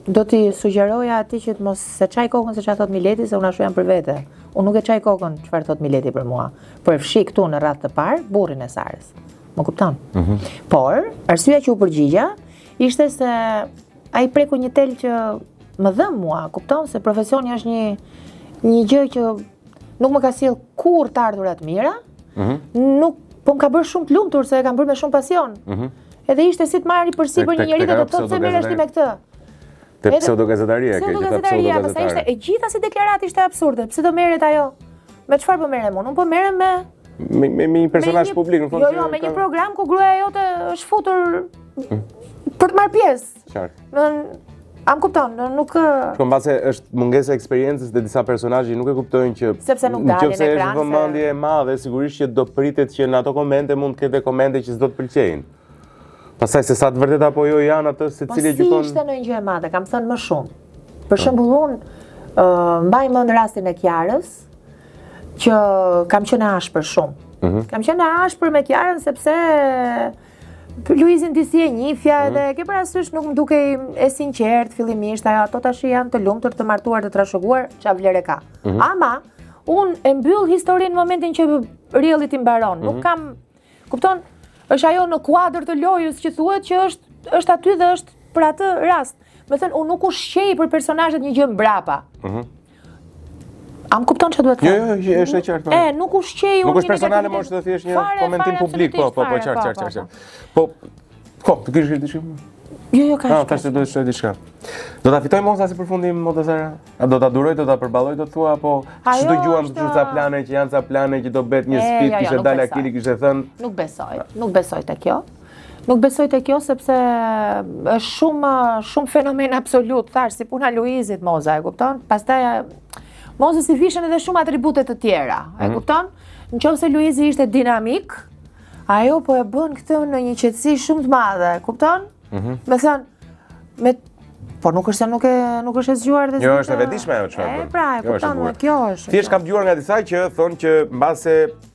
do t'i sugjeroja atij që të mos se çaj kokën se çfarë thot Mileti, se unë ashtu jam për vete. Unë nuk e çaj kokën çfarë thot Mileti për mua. Përfshi këtu në radhë të parë burrin e Sarës. Më kupton? Por arsyeja që u përgjigja ishte se ai preku një tel që më dhëm mua, kupton se profesioni është një gjë që nuk më ka sjell kurrë të ardhurat mira. Nuk po më ka bërë shumë të lumtur se e kam bërë me shumë pasion. Edhe ishte si të marri përsipër një njeri dhe të thotë se merresh ti me këtë. Te pseudogazetaria, kjo gjithë pseudogazetaria. Ishte e gjitha si deklaratë ishte absurde. Pse do merret ajo? Me çfarë po merrem unë? Unë po merrem me një personazh publik në fund. Jo, me një program ku gruaja jote është futur për të marrë pjesë. Qartë. Am kupton, nuk Shko mbase është mungesa e eksperiencës dhe disa personazhe nuk e kuptojnë që sepse nuk dalin në ekran. Nëse është vëmendje e madhe, sigurisht që do pritet që në ato komente mund të ketë komente që s'do të pëlqejnë. Pastaj se sa të vërtet apo jo janë atë se cili gjykon. Po si ishte në një gjë e madhe, kam thënë më shumë. Për shembull unë mbaj mend rastin e Kiarës, që kam qenë ashpër shumë. Kam qenë ashpër me Kiarën sepse Luizin disi e njifja edhe ke parasysh nuk më duke e sinqert fillimisht, ato tash janë të lumtur, të martuar, të trashëguar, ç'a vlerë ka. Ama unë e mbyll historinë në momentin që reality mbaron. Nuk kam, kupton? Është ajo në kuadër të lojës që thuhet që është aty dhe është për atë rast. Me thënë, unë nuk u shqej për personazhet një gjë mbrapa. Am kupton çfarë duhet të them? Jo, është e qartë. Nuk u shqej unë. Nuk është personale, më është thjesht një komentim publik, po, qartë. Po, të kish diçka? Jo, ka. Tash do të shoj diçka. Do ta fitoj Mosa si përfundim Modazara? A do ta duroj, do ta përballoj, do thua apo ç'do dëgjuam ca plane që janë ca plane që do bëhet një spit, kishte dalë Akili, kishte thënë. Nuk besoj te kjo. Nuk besoj te kjo sepse është shumë fenomen absolut, thash si puna Luizit Moza, e kupton? Pastaj Mozës i vishën edhe shumë atribute të tjera, e kupton? Nëse Luizi ishte dinamik, ajo po e bën këtë në një qetësi shumë të madhe, kupton? Me thënë, por nuk është se nuk është e zgjuar dhe jo, është e vetëdijshme ajo çfarë bën. Pra, e kupton, kjo është. Thjesht kam dëgjuar nga disa që thonë që mbase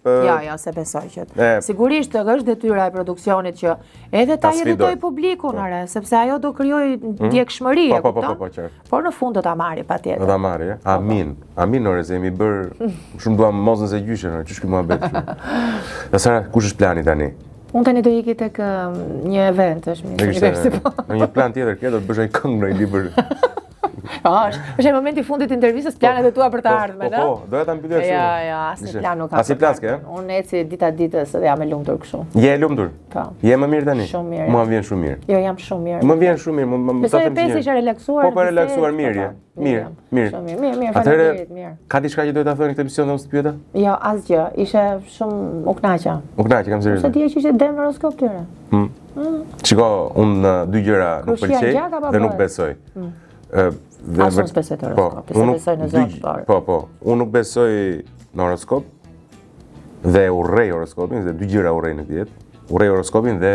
Jo, se besoj që. Sigurisht është detyra e produksionit që edhe ta jetoj publikun, sepse ajo do krijoj ndjekshmëri, e kupton? Po, por në fund do ta marri patjetër. Do ta marri, Amin. Amin ore se jemi bër shumë duam mosën se gjyshen, ç'është ky muhabet këtu. Dhe Sara, kush është plani tani? Unë tani do iki tek një event, është Në një plan tjetër, kjo do të bësh ai këngë në një libër. Është momenti i fundit të intervistës, planet e tua për të ardhmen, ëh? Po, doja ta mbyllja kështu. Ja, asnjë plan nuk ka. Asnjë plan s'ke? Unë eci dita ditës dhe jam e lumtur kështu. Je e lumtur? Po. Je më mirë tani? Shumë mirë. Mua më vjen shumë mirë. Jo, jam shumë mirë. Më vjen shumë mirë, më Besoj e pesë isha relaksuar. Po, relaksuar mirë je. Mirë. Shumë mirë, faleminderit, mirë. Ka diçka që duhet ta thoni në këtë emision domos të pyeta? Jo, asgjë. Ishe shumë u kënaqa. U kënaqë, kam seriozisht. Se dije që ishte dem në horoskop tyre. Shiko, unë dy gjëra nuk pëlqej dhe nuk besoj. Unë besoj të horoskop, se besoj në Zot. Po. Unë nuk besoj në horoskop dhe urrej horoskopin, dhe dy gjëra urrej në këtë jetë. Urrej horoskopin dhe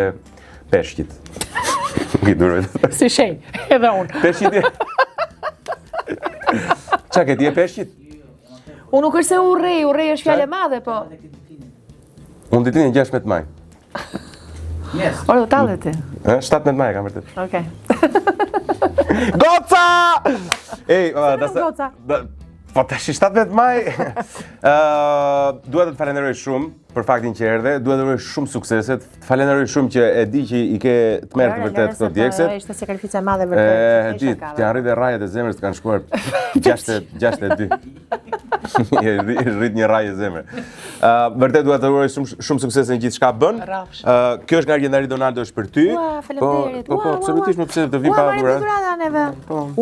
peshqit. Nuk i duroj. Si shenj, edhe unë. Peshqit je. Qa ke ti e peshqit? Unë nuk është se urrej është fjale madhe, po. Unë ditën e 16 maj. Yes. Ore, u tallet ti. 17 maj kam vërtet. Okej. Goca! Ej, Goca? Po tash 17 maj. Dua të të falenderoj shumë për faktin që erdhe, dua të uroj shumë suksese, të falenderoj shumë që e di që i ke të merr të vërtet këto djegset. Ishte sakrificë e madhe vërtet. Ti kanë rritë rajet e zemrës, kanë shkuar 62. I rrit një raj e zemre. Vërtet dua të uroj shumë suksese në gjithçka bën. Kjo është nga Argjendari Donaldo është për ty. Ua, faleminderit. Po, absolutisht më pse të vim pa dhuratë. Ua, dhuratë neve.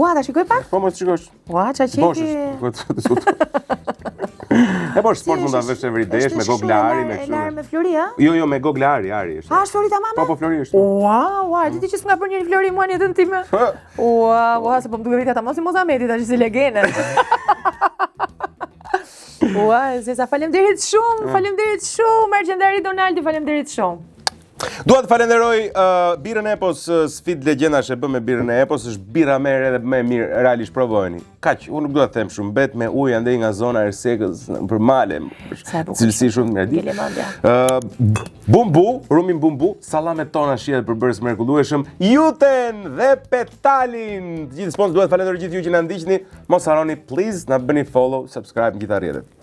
Ua, ta shikoj pak? Po, mos shikosh. Ua, qa qefi. E po sport mund ta vesh every day me goglari me kështu. Me flori, a? Jo, me goglari, Ari është. A, është flori tamam? Po, flori është. Ua, ti që s'nga bërë njëri flori mua në jetën time. Ua, se po më duke rita tamam si Mozameti, ta që si legene. Ua, se sa faleminderit shumë, Argjendari Donaldi, faleminderit shumë. Dua të falenderoj birën Epos, sfid legjendash e bëm me birën e Epos, është bira më e re dhe më e mirë, realisht provojeni. Kaq, unë nuk dua të them shumë, bet me ujë andej nga zona e Ersekës për male. Cilësi shumë mirë di. Bumbu, rumin bumbu, sallamet tona shihet për bërës mrekullueshëm, Juten dhe Petalin. Të gjithë sponsor dua të falenderoj gjithë ju që na ndiqni. Mos harroni please, na bëni follow, subscribe në gjitha rrjetet.